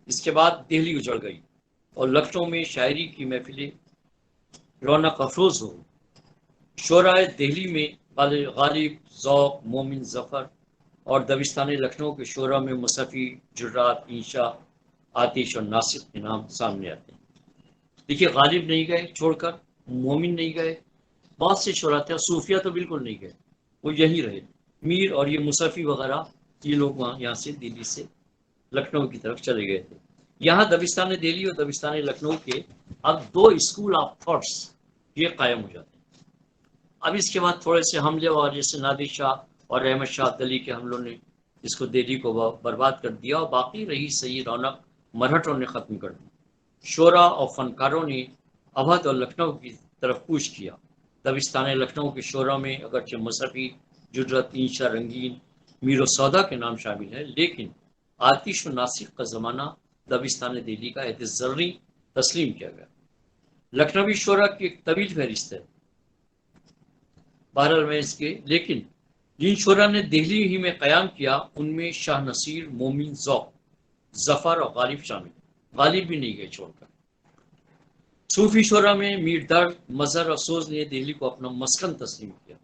اس کے بعد دہلی اجڑ گئی اور لکھنؤ میں شاعری کی محفلیں رونق افروز ہو. شعرائے دہلی میں غالب، ذوق، مومن ظفر اور دبستان لکھنؤ کے شعراء میں مصفی، جرات، انشا، آتش اور ناصر کے نام سامنے آتے ہیں. دیکھیے غالب نہیں گئے چھوڑ کر، مومن نہیں گئے، بہت سے شعراء تھے. صوفیہ تو بالکل نہیں گئے، وہ یہیں رہے. میر اور یہ مصفی وغیرہ یہ لوگ وہاں یہاں سے دلی سے لکھنؤ کی طرف چلے گئے تھے. یہاں دبستان دہلی اور دبستان لکھنؤ کے اب دو اسکول آف تھاٹس یہ قائم ہو جاتے ہیں. اب اس کے بعد تھوڑے سے حملے اور جیسے نادر شاہ اور احمد شاہ عبدالی کے حملوں نے اس کو دہلی کو برباد کر دیا، اور باقی رہی صحیح رونق مرہٹوں نے ختم کر دی. شعراء اور فنکاروں نے اودھ اور لکھنؤ کی طرف کوچ کیا. دبستان لکھنؤ کے شعراء میں اگرچہ مصفی، جرت، انشا، رنگین، میر و سودا کے نام شامل ہیں، لیکن آتش و ناصر کا زمانہ دبستان دہلی کا عہد زرعی تسلیم کیا گیا. لکھنوی شعراء کی ایک طویل فہرست ہے، بہرحال میں اس کے، لیکن جن شعراء نے دہلی ہی میں قیام کیا ان میں شاہ نصیر، مومن، ذوق، ظفر اور غالب شامل. غالب بھی نہیں گئے چھوڑ کر. صوفی شعراء میں میر درد، مظہر اور سوز نے دہلی کو اپنا مسکن تسلیم کیا.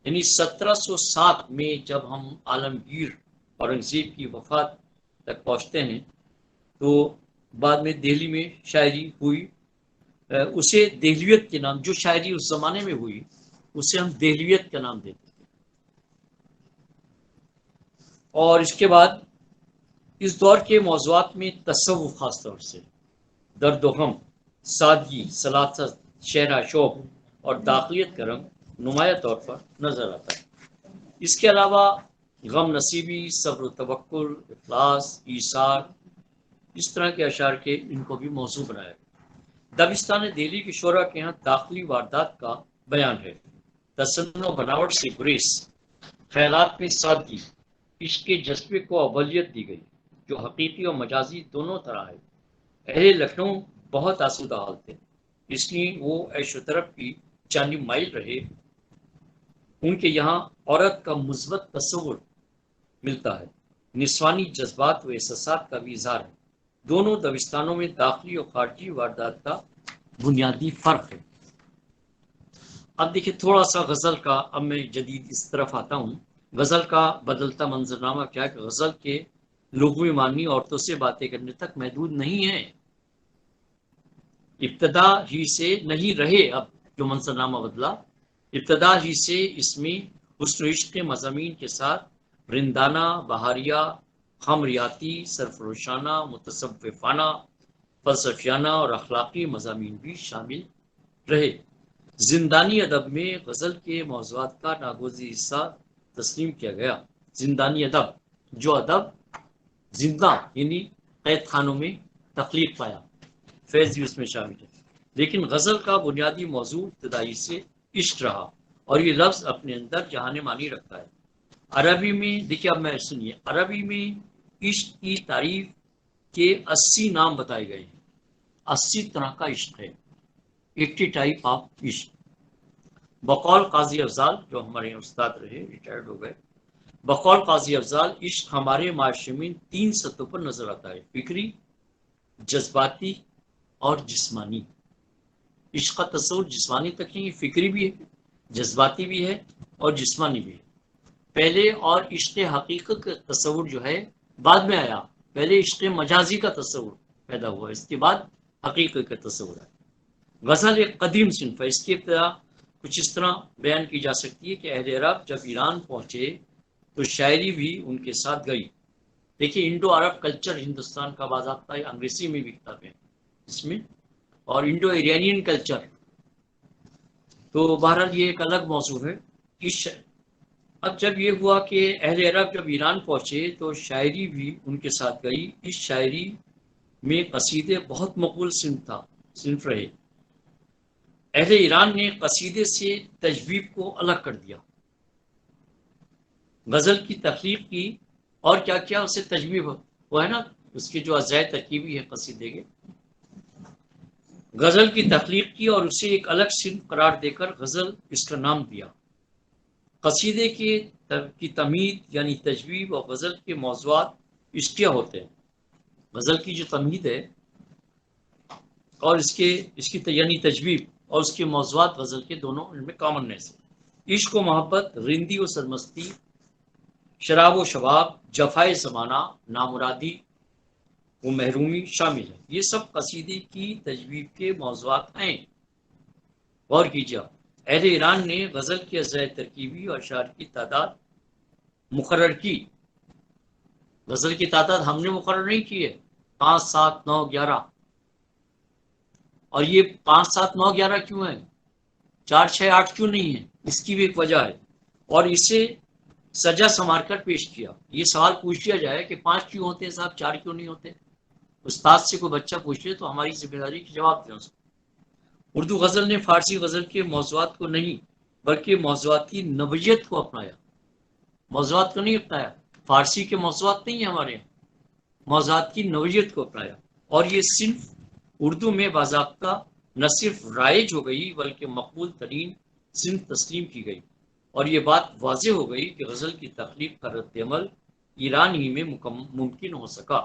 یعنی 1707 میں جب ہم عالمگیر اورنگزیب کی وفات تک پہنچتے ہیں تو بعد میں دہلی میں شاعری ہوئی. اسے دہلیت کے نام، جو شاعری اس زمانے میں ہوئی اسے ہم دہلیت کا نام دیتے تھے. اور اس کے بعد اس دور کے موضوعات میں تصوف خاص طور سے درد و غم، سادگی، سلاست، شہرہ شوق اور داخلیت کا رنگ نمایاں طور پر نظر آتا ہے۔ اس کے علاوہ غم نصیبی، صبر و توکل، اخلاص، ایثار، اس طرح کے اشعار کے ان کو بھی موضوع بنایا۔ دبستان دہلی کے شعراء کے یہاں داخلی واردات کا بیان ہے، تصنع و بناوٹ سے گریز، خیالات میں سادگی، عشق کے جذبے کو اولیت دی گئی جو حقیقی اور مجازی دونوں طرح ہے۔ اہل لکھنؤ بہت آسودہ حال تھے، اس لیے وہ عیش و طرب کی جانب مائل رہے۔ ان کے یہاں عورت کا مثبت تصور ملتا ہے، نسوانی جذبات و احساسات کا بھی اظہار ہے۔ دونوں دبستانوں میں داخلی اور خارجی واردات کا بنیادی فرق ہے۔ اب دیکھیں تھوڑا سا غزل کا، اب میں جدید اس طرف آتا ہوں۔ غزل کا بدلتا منظرنامہ کیا ہے کہ غزل کے لغوی معنی عورتوں سے باتیں کرنے تک محدود نہیں ہے، ابتدا ہی سے نہیں رہے۔ اب جو منظرنامہ بدلا، ابتدا ہی سے اس میں حسن و عشق کے مضامین کے ساتھ رندانہ، بہاریہ، خمریاتی، سرفروشانہ، متصوفانہ، فلسفیانہ اور اخلاقی مضامین بھی شامل رہے۔ زندانی ادب میں غزل کے موضوعات کا ناگزیر حصہ تسلیم کیا گیا۔ زندانی ادب، جو ادب زندہ یعنی قید خانوں میں تخلیق پایا، فیض بھی اس میں شامل ہے۔ لیکن غزل کا بنیادی موضوع ابتدائی سے عشق رہا، اور یہ لفظ اپنے اندر جہان معنی رکھتا ہے۔ عربی میں دیکھیے، اب میں سنیے، عربی میں عشق کی تعریف کے 80 نام بتائے گئے ہیں۔ 80 طرح کا عشق ہے، 80 ٹائپ آف عشق۔ بقول قاضی افضال، جو ہمارے استاد رہے، ریٹائرڈ ہو گئے، بقول قاضی افضال عشق ہمارے معاشرے میں 3 سطحوں پر نظر آتا ہے: فکری، جذباتی اور جسمانی۔ عشق کا تصور جسمانی تک نہیں، فکری بھی ہے، جذباتی بھی ہے اور جسمانی بھی ہے۔ پہلے اور عشق حقیقت کا تصور جو ہے بعد میں آیا، پہلے عشق مجازی کا تصور پیدا ہوا، اس کے بعد حقیقت کا تصور ہے۔ غزل ایک قدیم صنف ہے، اس کی ابتدا کچھ اس طرح بیان کی جا سکتی ہے کہ اہل عرب جب ایران پہنچے تو شاعری بھی ان کے ساتھ گئی۔ دیکھیے انڈو عرب کلچر ہندوستان کا باضابطہ ہے، انگریزی میں بھی کتاب ہے اس میں، اور انڈو ایرانین کلچر، تو بہرحال یہ ایک الگ موضوع ہے۔ اب جب یہ ہوا کہ اہل عرب جب ایران پہنچے تو شاعری بھی ان کے ساتھ گئی۔ اس شاعری میں قصیدے بہت مقبول صنف رہے۔ اہل ایران نے قصیدے سے تجویب کو الگ کر دیا، غزل کی تخلیق کی، اور کیا کیا اسے تجویب، وہ ہے نا اس کے جو اجزائے ترکیبی ہے قصیدے کے، غزل کی تخلیق کی اور اسے ایک الگ صنف قرار دے کر غزل اس کا نام دیا۔ قصیدے کی تمہید یعنی تجویب اور غزل کے موضوعات اشتیا ہوتے ہیں۔ غزل کی جو تمہید ہے اور اس کی یعنی تجویب اور اس کے موضوعات غزل کے دونوں ان میں کامننس ہے۔ عشق و محبت، رندی و سرمستی، شراب و شباب، جفائے زمانہ، نامرادی و محرومی شامل ہے۔ یہ سب قصیدے کی تجویب کے موضوعات ہیں۔ غور کیجیے، اہل ایران نے غزل کی اجزائے ترکیبی اور اشعار کی تعداد مقرر کی۔ غزل کی تعداد ہم نے مقرر نہیں کی ہے، 5، 7، 9، 11، اور یہ 5، 7، 9، 11 کیوں ہے، 4، 6، 8 کیوں نہیں ہے؟ اس کی بھی ایک وجہ ہے، اور اسے سجا سنوار کر پیش کیا۔ یہ سوال پوچھ لیا جائے کہ 5 کیوں ہوتے ہیں صاحب، 4 کیوں نہیں ہوتے؟ استاد سے کوئی بچہ پوچھ لے تو ہماری ذمہ داری کی جواب دیں اس کو۔ اردو غزل نے فارسی غزل کے موضوعات کو نہیں بلکہ موضوعاتی نوعیت کو اپنایا۔ موضوعات کو نہیں اپنایا، فارسی کے موضوعات نہیں ہیں ہمارے یہاں، موضوعات کی نوعیت کو اپنایا، اور یہ صنف اردو میں باضابطہ نہ صرف رائج ہو گئی بلکہ مقبول ترین صنف تسلیم کی گئی، اور یہ بات واضح ہو گئی کہ غزل کی تخلیق کا رد عمل ایران ہی میں ممکن ہو سکا۔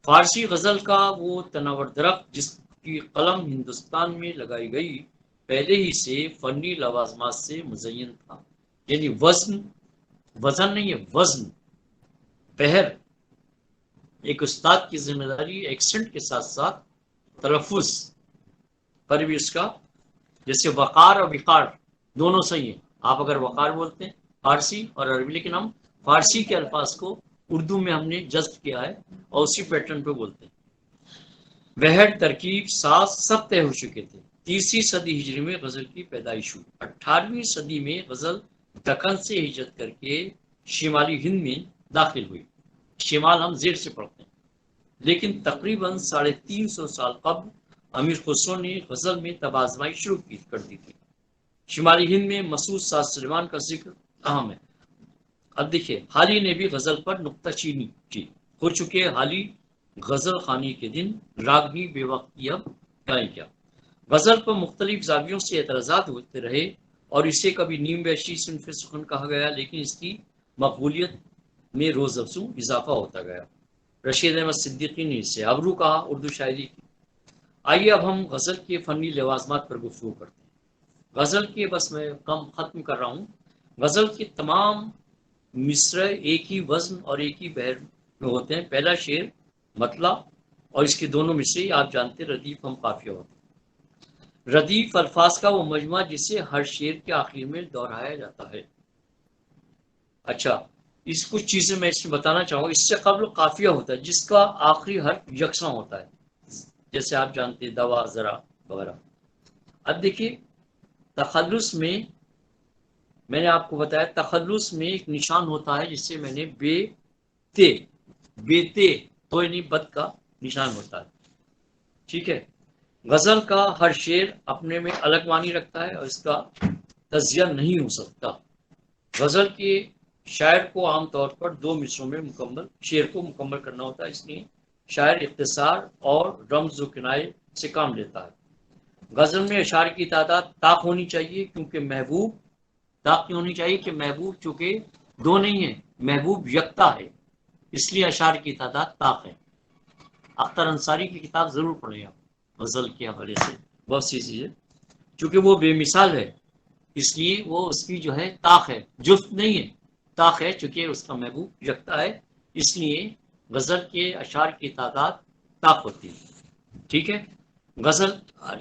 فارسی غزل کا وہ تناور درخت جس کی قلم ہندوستان میں لگائی گئی پہلے ہی سے فنی لوازمات سے مزین تھا، یعنی وزن نہیں ہے، وزن، پہر، ایک استاد کی ذمہ داری ایکسنٹ کے ساتھ ساتھ تلفظ پر بھی اس کا، جیسے وقار اور وقار دونوں صحیح ہیں۔ آپ اگر وقار بولتے ہیں فارسی اور عربی، لیکن ہم فارسی کے الفاظ کو اردو میں ہم نے جذب کیا ہے اور اسی پیٹرن پہ بولتے ہیں۔ وحر ترکیب ساز سب طے ہو چکے تھے۔ 30ویں صدی ہجری میں غزل کی پیدائش ہوئی۔ 18ویں صدی میں غزل دکن سے ہجرت کر کے شمالی ہند میں داخل ہوئی۔ شمال ہم زیر سے پڑھتے ہیں، لیکن تقریباً 350 سال قبل امیر خسرو نے غزل میں طب آزمائی شروع کر دی تھی۔ شمالی ہند میں مسعود ساز سلیمان کا ذکر اہم ہے۔ اب دیکھیے، حالی نے بھی غزل پر نکتہ چینی کی۔ ہو چکے حالی غزل خانی کے دن، راگنی بے وقت کی اب گائیں کیا۔ غزل پر مختلف زاویوں سے اعتراضات ہوتے رہے اور اسے کبھی نیم وحشی صنف سخن کہا گیا، لیکن اس کی مقبولیت میں روز افزوں اضافہ ہوتا گیا۔ رشید احمد صدیقی نے اسے ابرو کہا اردو شاعری کی۔ آئیے اب ہم غزل کے فنی لوازمات پر گفتگو کرتے ہیں۔ غزل کے بس میں ختم کر رہا ہوں۔ غزل کے تمام مصرع ایک ہی وزن اور ایک ہی بحر میں ہوتے ہیں۔ پہلا شعر مطلع اور اس کے دونوں مصرع آپ جانتے ہیں ردیف ہم قافیہ ہوتے ہیں۔ ردیف الفاظ کا وہ مجموعہ جسے ہر شعر کے آخر میں دہرایا جاتا ہے۔ اچھا، اس کچھ چیزیں میں اس میں بتانا چاہوں گا۔ اس سے قبل قافیہ ہوتا ہے جس کا آخری حرف یکساں ہوتا ہے، جیسے آپ جانتے ہیں دوا، ذرا وغیرہ۔ اب دیکھیے، تخلص میں نے آپ کو بتایا تخلص میں ایک نشان ہوتا ہے جسے میں نے بے تے تو یعنی بد کا نشان ہوتا ہے، ٹھیک ہے۔ غزل کا ہر شعر اپنے میں الگ معنی رکھتا ہے اور اس کا تجزیہ نہیں ہو سکتا۔ غزل کے شاعر کو عام طور پر 2 مصروں میں شعر کو مکمل کرنا ہوتا ہے، اس لیے شاعر اختصار اور رمز و کنایے سے کام لیتا ہے۔ غزل میں اشعار کی تعداد طاق ہونی چاہیے کیونکہ محبوب چونکہ 2 نہیں ہے، محبوب یکتا ہے، اس لیے اشعار کی تعداد طاق ہے۔ اختر انصاری کی کتاب ضرور پڑھیں آپ غزل کے حوالے سے، بہت سی چیزیں، چونکہ وہ بے مثال ہے اس لیے وہ اس کی جو ہے طاق ہے، جفت نہیں ہے، طاق ہے، چونکہ اس کا محبوب یکتا ہے، اس لیے غزل کے اشعار کی تعداد طاق ہوتی ہے، ٹھیک ہے۔ غزل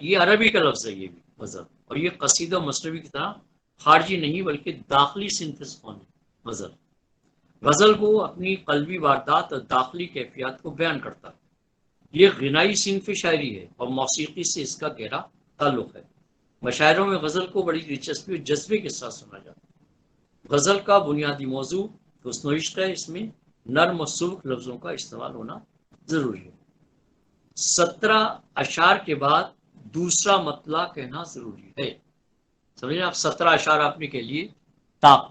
یہ عربی کا لفظ ہے، یہ بھی غزل، اور یہ قصیدہ مصنوی کی طرح خارجی نہیں بلکہ داخلی سنتھسفون ہے۔ غزل کو اپنی قلبی واردات اور داخلی کیفیات کو بیان کرتا ہے۔ یہ غنائی صنف شاعری ہے اور موسیقی سے اس کا گہرا تعلق ہے۔ مشاعروں میں غزل کو بڑی دلچسپی اور جذبے کے ساتھ سنا جاتا ہے۔ غزل کا بنیادی موضوع حسن و عشق ہے، اس میں نرم و سبک لفظوں کا استعمال ہونا ضروری ہے۔ 17 اشعار کے بعد دوسرا مطلع کہنا ضروری ہے، سمجھیں آپ، 17 اشعار آپ نے کہہ لیے طاق،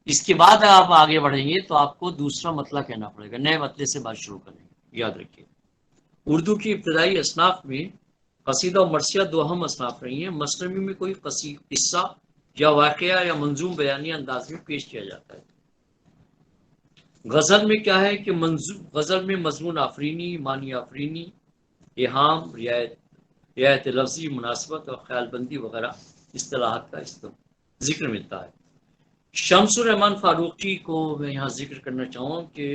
اس کے بعد آپ آگے بڑھیں گے تو آپ کو دوسرا مطلع کہنا پڑے گا، نئے مطلع سے بات شروع کریں گے، یاد رکھیے۔ اردو کی ابتدائی اصناف میں قصیدہ و مرثیہ 2 اہم اصناف رہی ہیں۔ مثنوی میں کوئی قصہ یا واقعہ یا منظوم بیانی انداز میں پیش کیا جاتا ہے۔ غزل میں کیا ہے کہ غزل میں مضمون آفرینی، معنی آفرینی، ایہام، رعایت لفظی، مناسبت اور خیال بندی وغیرہ اصطلاحات کا ذکر ملتا ہے۔ شمس الرحمان فاروقی کو میں یہاں ذکر کرنا چاہوں کہ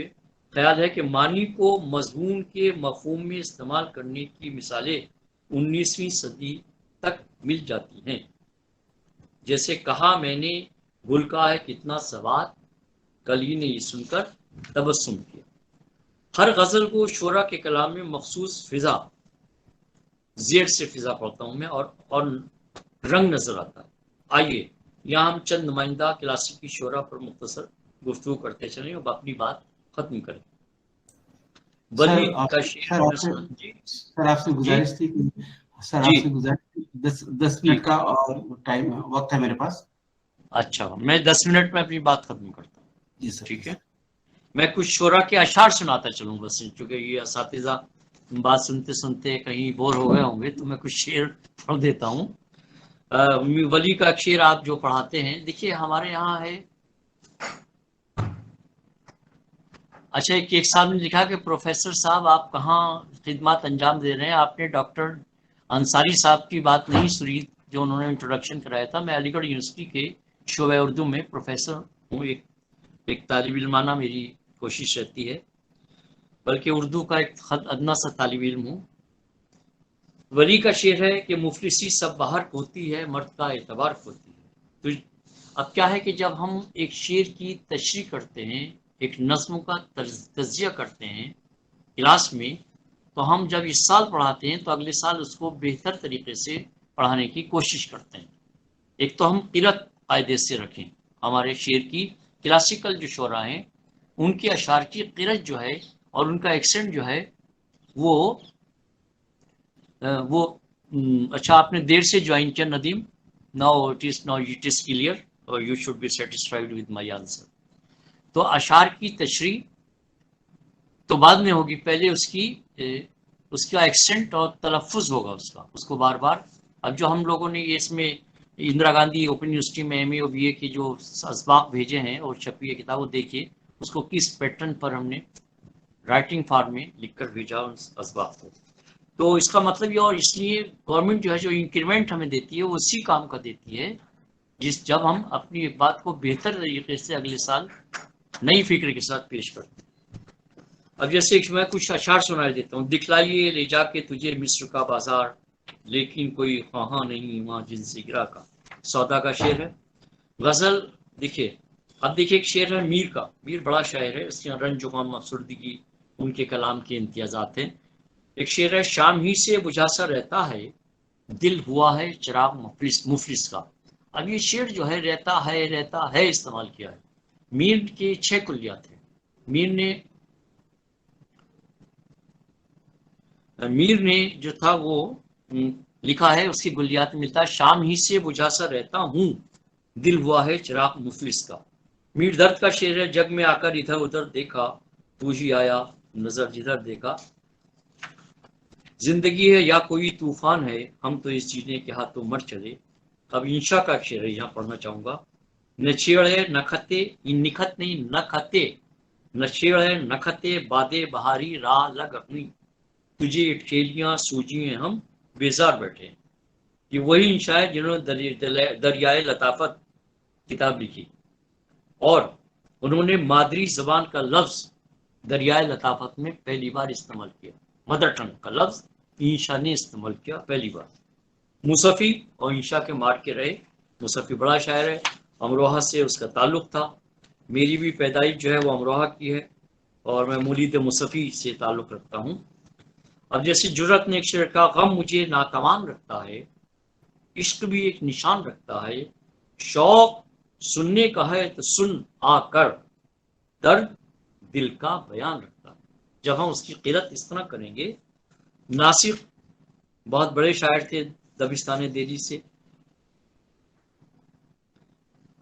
خیال ہے کہ معنی کو مضمون کے مفہوم میں استعمال کرنے کی مثالیں 19ویں صدی تک مل جاتی ہیں، جیسے کہا میں نے گل کا ہے کتنا سواد، کلی نے یہ سن کر تبسم کیا۔ ہر غزل کو شعراء کے کلام میں مخصوص فضا، زیر سے فضا پڑھتا ہوں میں، اور رنگ نظر آتا ہے۔ آئیے یہاں ہم چند نمائندہ کلاسیکی شعراء پر مختصر گفتگو کرتے چلیں اور اپنی بات ختم کریں۔ ولی کا شعر سر آپ سے گزارش تھی کہ 10 منٹ کا اور ٹائم وقت ہے میرے پاس۔ اچھا، میں 10 منٹ میں اپنی بات ختم کرتا ہوں، جی سر، ٹھیک ہے۔ میں کچھ شعراء کے اشعار سناتا چلوں گا، چونکہ یہ اساتذہ بات سنتے سنتے کہیں بور ہو گئے ہوں گے تو میں کچھ شعر پڑھ دیتا ہوں۔ ولی کا شعر آپ جو پڑھاتے ہیں، دیکھیے ہمارے یہاں ہے، اچھا، ایک صاحب نے لکھا کہ پروفیسر صاحب آپ کہاں خدمات انجام دے رہے ہیں، آپ نے ڈاکٹر انصاری صاحب کی بات نہیں سنی جو انہوں نے انٹروڈکشن کرایا تھا۔ میں علی گڑھ یونیورسٹی کے شعبہ اردو میں پروفیسر ہوں، ایک طالب علمانہ میری کوشش رہتی ہے، بلکہ اردو کا ایک خط ادنا سا طالب علم ہوں۔ ولی کا شعر ہے کہ مفلسی سب باہر ہوتی ہے، مرد کا اعتبار ہوتی ہے۔ تو اب کیا ہے کہ جب ہم ایک شعر کی تشریح کرتے ہیں، ایک نظم کا تجزیہ کرتے ہیں کلاس میں، تو تو ہم جب اس سال پڑھاتے ہیں تو اگلے سال اس کو بہتر طریقے سے پڑھانے کی کوشش کرتے ہیں. ایک تو ہم قرت قاعدے سے رکھیں. ہمارے شعر کی کلاسیکل جو شعراء ہیں ان کے اشعار کی قرت جو ہے اور ان کا ایکسنٹ جو ہے وہ اچھا آپ نے دیر سے جوائن کیا Nadeem. Now it is clear اور you should be satisfied with my answer. تو اشعار کی تشریح تو بعد میں ہوگی، پہلے اس کا ایکسنٹ اور تلفظ ہوگا اس کو بار بار. اب جو ہم لوگوں نے اس میں اندرا گاندھی اوپن یونیورسٹی میں ایم اے اور بی اے کے جو اسباق بھیجے ہیں اور چھپی ہے کتاب، وہ دیکھیے اس کو کس پیٹرن پر ہم نے رائٹنگ فارم میں لکھ کر بھیجا ان اسباق کو. تو اس کا مطلب یہ، اور اس لیے گورنمنٹ جو ہے جو انکریمنٹ ہمیں دیتی ہے وہ اسی کام کا دیتی ہے جب ہم اپنی بات کو بہتر طریقے سے اگلے سال نئی فکر کے ساتھ پیش کرتے ہیں. اب جیسے میں کچھ اشعار سنا دیتا ہوں. دکھلائیے لے جا کے تجھے مصر کا بازار، لیکن کوئی خواہاں نہیں وہاں جن سے گرا کا. سودا کا شعر ہے. غزل دیکھیے، اب دیکھیے ایک شعر ہے میر کا. میر بڑا شاعر ہے، اس کے رنج و غم افسردگی ان کے کلام کے امتیازات ہیں. ایک شعر ہے شام ہی سے بجھا سا رہتا ہے دل ہوا ہے چراغ مفلس کا. اب یہ شعر جو ہے رہتا ہے استعمال کیا ہے. میر کے 6 کلیات ہیں. میر نے جو تھا وہ لکھا ہے، اس کی گلیات میں ملتا ہے شام ہی سے بجھا سا رہتا ہوں دل ہوا ہے چراغ مفلس کا. میر درد کا شعر ہے جگ میں آ کر ادھر ادھر دیکھا تو ہی آیا نظر جدھر دیکھا. زندگی ہے یا کوئی طوفان ہے ہم تو اس جینے کے ہاتھوں مر چلے. اب انشا کا شعر ہے، یہاں پڑھنا چاہوں گا. نچیڑ ہے نکھتے، نکھت نہیں نکھتے، نچیڑ ہے نکھتے بادے بہاری راہ لگ اپنی، تجھے اٹکیلیاں سوجی ہیں ہم بیزار بیٹھے. یہ وہی انشا ہے جنہوں نے دریائے لطافت کتاب لکھی اور انہوں نے مادری زبان کا لفظ دریائے لطافت میں پہلی بار استعمال کیا. مدر ٹنگ کا لفظ انشا نے استعمال کیا پہلی بار. مصفی اور انشا کے مار کے رہے. مصفی بڑا شاعر ہے، امروہہ سے اس کا تعلق تھا. میری بھی پیدائش جو ہے وہ امروہہ کی ہے اور میں مولد مصفی سے تعلق رکھتا ہوں. اب جیسے جرت نے ایک شعر کہا غم مجھے ناتوان رکھتا ہے، عشق بھی ایک نشان رکھتا ہے، شوق سننے کا ہے تو سن آ کر، درد دل کا بیان رکھتا ہے. جب ہم اس کی قرت اس طرح کریں گے. ناصر بہت بڑے شاعر تھے دبستان دہلی سے.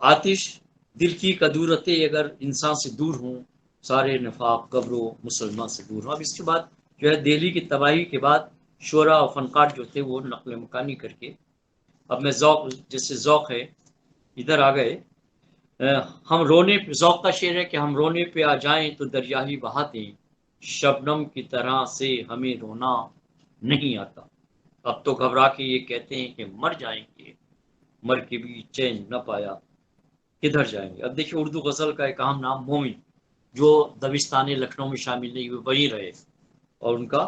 آتش دل کی قدورتیں اگر انسان سے دور ہوں، سارے نفاق قبر و مسلمان سے دور ہوں. اب اس کے بعد جو ہے دہلی کی تباہی کے بعد شعرا اور فنکار جو تھے وہ نقل مکانی کر کے، اب میں ذوق ہے ادھر آ گئے. ہم رونے پہ، ذوق کا شعر ہے کہ ہم رونے پہ آ جائیں تو دریا ہی بہاتے، شبنم کی طرح سے ہمیں رونا نہیں آتا. اب تو گھبرا کے یہ کہتے ہیں کہ مر جائیں گے، مر کے بھی چین نہ پایا کدھر جائیں گے. اب دیکھیے اردو غزل کا ایک اہم نام مومن، جو دبستان لکھنؤ میں شامل نہیں ہوئے وہیں رہے اور ان کا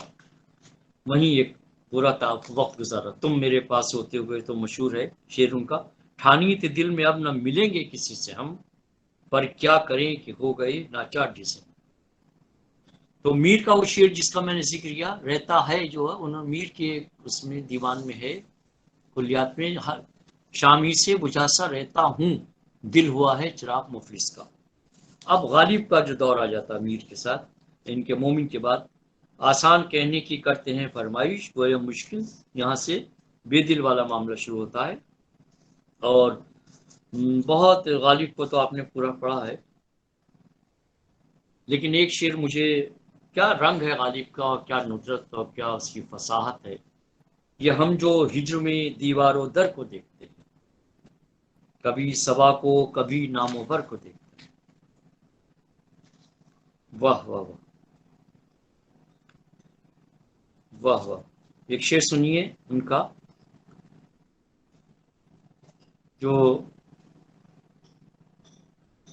وہیں ایک پورا وقت گزارا. تم میرے پاس ہوتے ہوئے تو مشہور ہے شعر ان کا. ٹھانی تھے دل میں اب نہ ملیں گے کسی سے ہم، پر کیا کریں کہ ہو گئے ناچار جسے. تو میر کا وہ شعر جس کا میں نے ذکر کیا رہتا ہے، جو ہے انہوں میر کے اس میں دیوان میں ہے کلیات میں، شام ہی سے بجھا سا رہتا ہوں دل ہوا ہے چراغ مفلس کا. اب غالب کا جو دور آ جاتا میر کے ساتھ، ان کے مومن کے بعد. آسان کہنے کی کرتے ہیں فرمائش گویا مشکل، یہاں سے بے دل والا معاملہ شروع ہوتا ہے. اور بہت غالب کو تو آپ نے پورا پڑھا ہے، لیکن ایک شعر مجھے، کیا رنگ ہے غالب کا اور کیا ندرت اور کیا اس کی فصاحت ہے. یہ ہم جو ہجر میں دیوار و در کو دیکھتے ہیں، کبھی صبا کو کبھی نام و بر کو دیکھتے ہیں. واہ واہ واہ واہ واہ. ایک شعر سنیے ان کا جو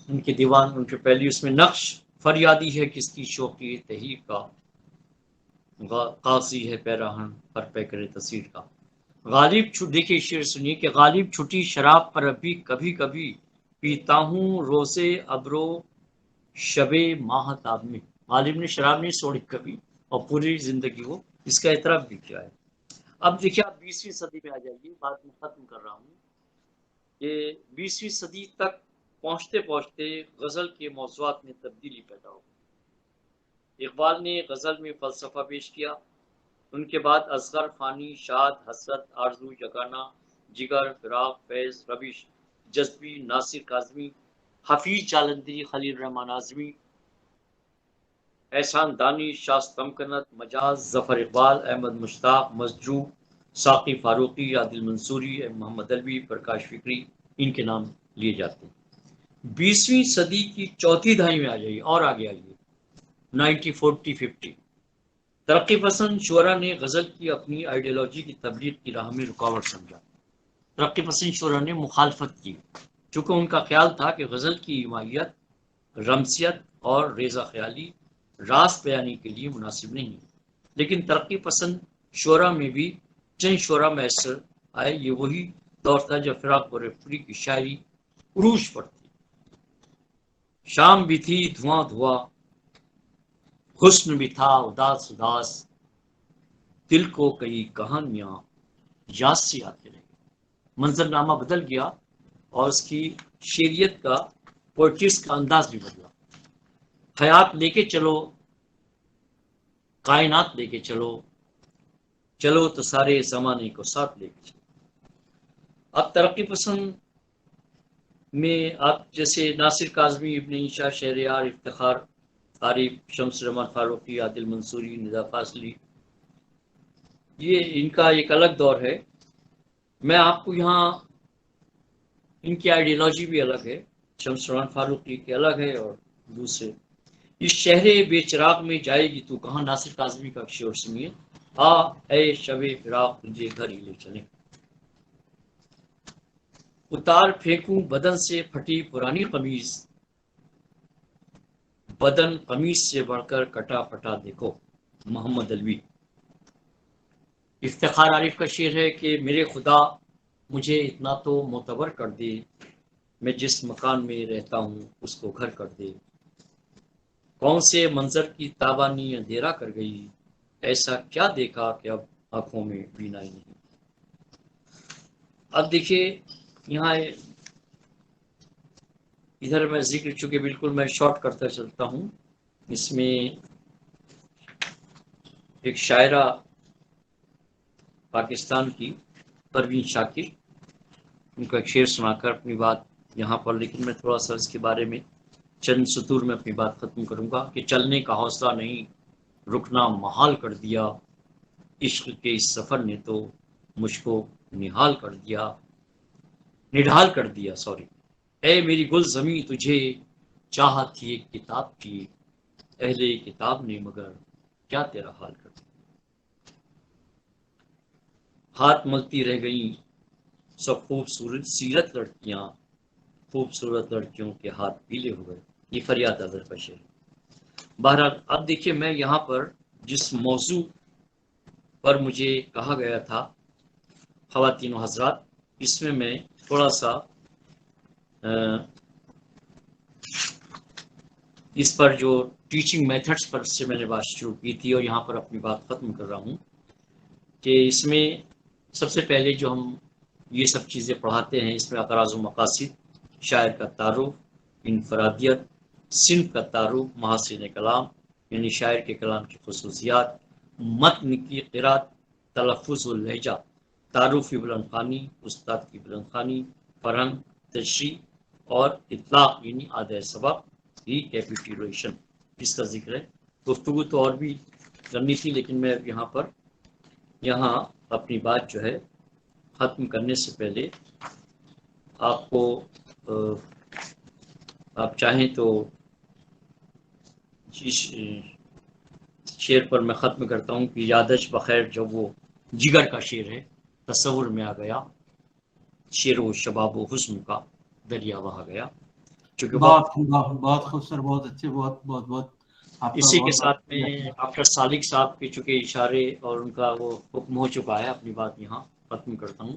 ان کے دیوان، ان کے پہلی اس میں نقش فریادی ہے کس کی شوقی تحیر کا، قاصی ہے پیراہن پر پیکر تصویر کا. غالب دیکھیے شعر سنیے کہ غالب چھٹی شراب پر ابھی کبھی کبھی پیتا ہوں روزے ابرو شب ماہتاب میں. غالب نے شراب نہیں چھوڑی کبھی، اور پوری زندگی وہ اس کا اعتراف بھی کیا ہے. اب دیکھیے آپ 20ویں صدی میں آ جائیے، بات میں ختم کر رہا ہوں. کہ 20ویں صدی تک پہنچتے پہنچتے غزل کے موضوعات میں تبدیلی پیدا ہو. اقبال نے غزل میں فلسفہ پیش کیا، ان کے بعد اصغر، فانی، شاد، حسرت، آرزو، جگانا، جگر، فراق، فیض، ربش، جذبی، ناصر کاظمی، حفیظ جالندھری، خلیل الرحمن اعظمی، احسان دانی، شاستم کنت، مجاز، ظفر اقبال، احمد مشتاق، مسجو، ساقی فاروقی، عادل منصوری، محمد علوی، پرکاش فکری، ان کے نام لیے جاتے ہیں. 20ویں صدی کی چوتھی دہائی میں آ جائیے اور آگے آئیے 1940-50. ترقی پسند شعراء نے غزل کی اپنی آئیڈیالوجی کی تبلیغ کی راہ میں رکاوٹ سمجھا. ترقی پسند شعراء نے مخالفت کی، چونکہ ان کا خیال تھا کہ غزل کی حمایت رمزیت اور ریزہ خیالی راست بیانی کے لیے مناسب نہیں. لیکن ترقی پسند شعراء میں بھی چند شعراء میسر آئے. یہ وہی دور تھا جب فراق و رفیقی کی شاعری عروج پر تھی. شام بھی تھی دھواں دھواں، حسن بھی تھا اداس اداس، دل کو کئی کہانیاں یاد سے آتے رہے. منظر نامہ بدل گیا اور اس کی شعریت کا، پوئٹریز کا انداز بھی بدلا. حیات لے کے چلو، کائنات لے کے چلو، چلو تو سارے زمانے کو ساتھ لے کے چلو. اب ترقی پسند میں آپ جیسے ناصر کاظمی، ابن انشا، شہریار، افتخار، عارف، شمس رحمان فاروقی، عادل منصوری، ندا فاضلی، یہ ان کا ایک الگ دور ہے. میں آپ کو یہاں ان کی آئیڈیالوجی بھی الگ ہے، شمس رحمان فاروقی کی الگ ہے اور دوسرے. اس شہر بے چراغ میں جائے گی تو کہاں، ناصر کاظمی کا شعر سنیے. آ اے شب فراق تجھے گھر ہی لے چلیں، اتار پھینکوں بدن سے پھٹی پرانی قمیض، بدن قمیض سے بڑھ کر کٹا پھٹا دیکھو. محمد علوی. افتخار عارف کا شعر ہے کہ میرے خدا مجھے اتنا تو معتبر کر دے، میں جس مکان میں رہتا ہوں اس کو گھر کر دے. کون سے منظر کی تابانی اندھیرا کر گئی، ایسا کیا دیکھا کہ اب آنکھوں میں بینائی نہیں. اب دیکھیے یہاں ادھر میں ذکر چونکہ بالکل میں شارٹ کرتا چلتا ہوں. اس میں ایک شاعرہ پاکستان کی پروین شاکر، ان کا ایک شعر سنا کر اپنی بات یہاں پر، لیکن میں تھوڑا سا اس کے بارے میں چند سطور میں اپنی بات ختم کروں گا. کہ چلنے کا حوصلہ نہیں، رکنا محال کر دیا، عشق کے اس سفر نے تو مجھ کو نڈھال کر دیا. اے میری گل زمیں تجھے چاہت تھی ایک کتاب کی، اہل کتاب نے مگر کیا تیرا حال کر دیا. ہاتھ ملتی رہ گئیں سب خوبصورت سیرت لڑکیاں، خوبصورت لڑکیوں کے ہاتھ پیلے ہو گئے. یہ فریاد اظہر کا شعر. بہرحال اب دیکھیے میں یہاں پر جس موضوع پر مجھے کہا گیا تھا خواتین و حضرات، اس میں تھوڑا سا اس پر جو ٹیچنگ میتھڈز پر سے میں نے بات شروع کی تھی اور یہاں پر اپنی بات ختم کر رہا ہوں. کہ اس میں سب سے پہلے جو ہم یہ سب چیزیں پڑھاتے ہیں، اس میں اغراض و مقاصد، شاعر کا تعارف، انفرادیت، صنف کا تعارف، محاسن کلام یعنی شاعر کے کلام کی خصوصیات، متن کی قرات، تلفظ و لہجہ، تعارف بلند خوانی، استاد کی بلند خوانی، فرہنگ، تشریح اور اطلاق یعنی آدھا سبق، ریکیپیٹولیشن جس کا ذکر ہے. گفتگو تو اور بھی کرنی تھی، لیکن میں یہاں اپنی بات جو ہے ختم کرنے سے پہلے آپ کو آپ چاہیں تو شعر پر میں ختم کرتا ہوں کہ یادش بخیر جب وہ جگر کا شعر ہے، تصور میں آ گیا شعر و شباب و حسن کا دریا بہا گیا. چونکہ بہت خوبصورت، بہت اچھے، بہت اسی کے ساتھ میں ڈاکٹر صالح صاحب کے چونکہ اشارے اور ان کا وہ حکم ہو چکا ہے، اپنی بات یہاں ختم کرتا ہوں.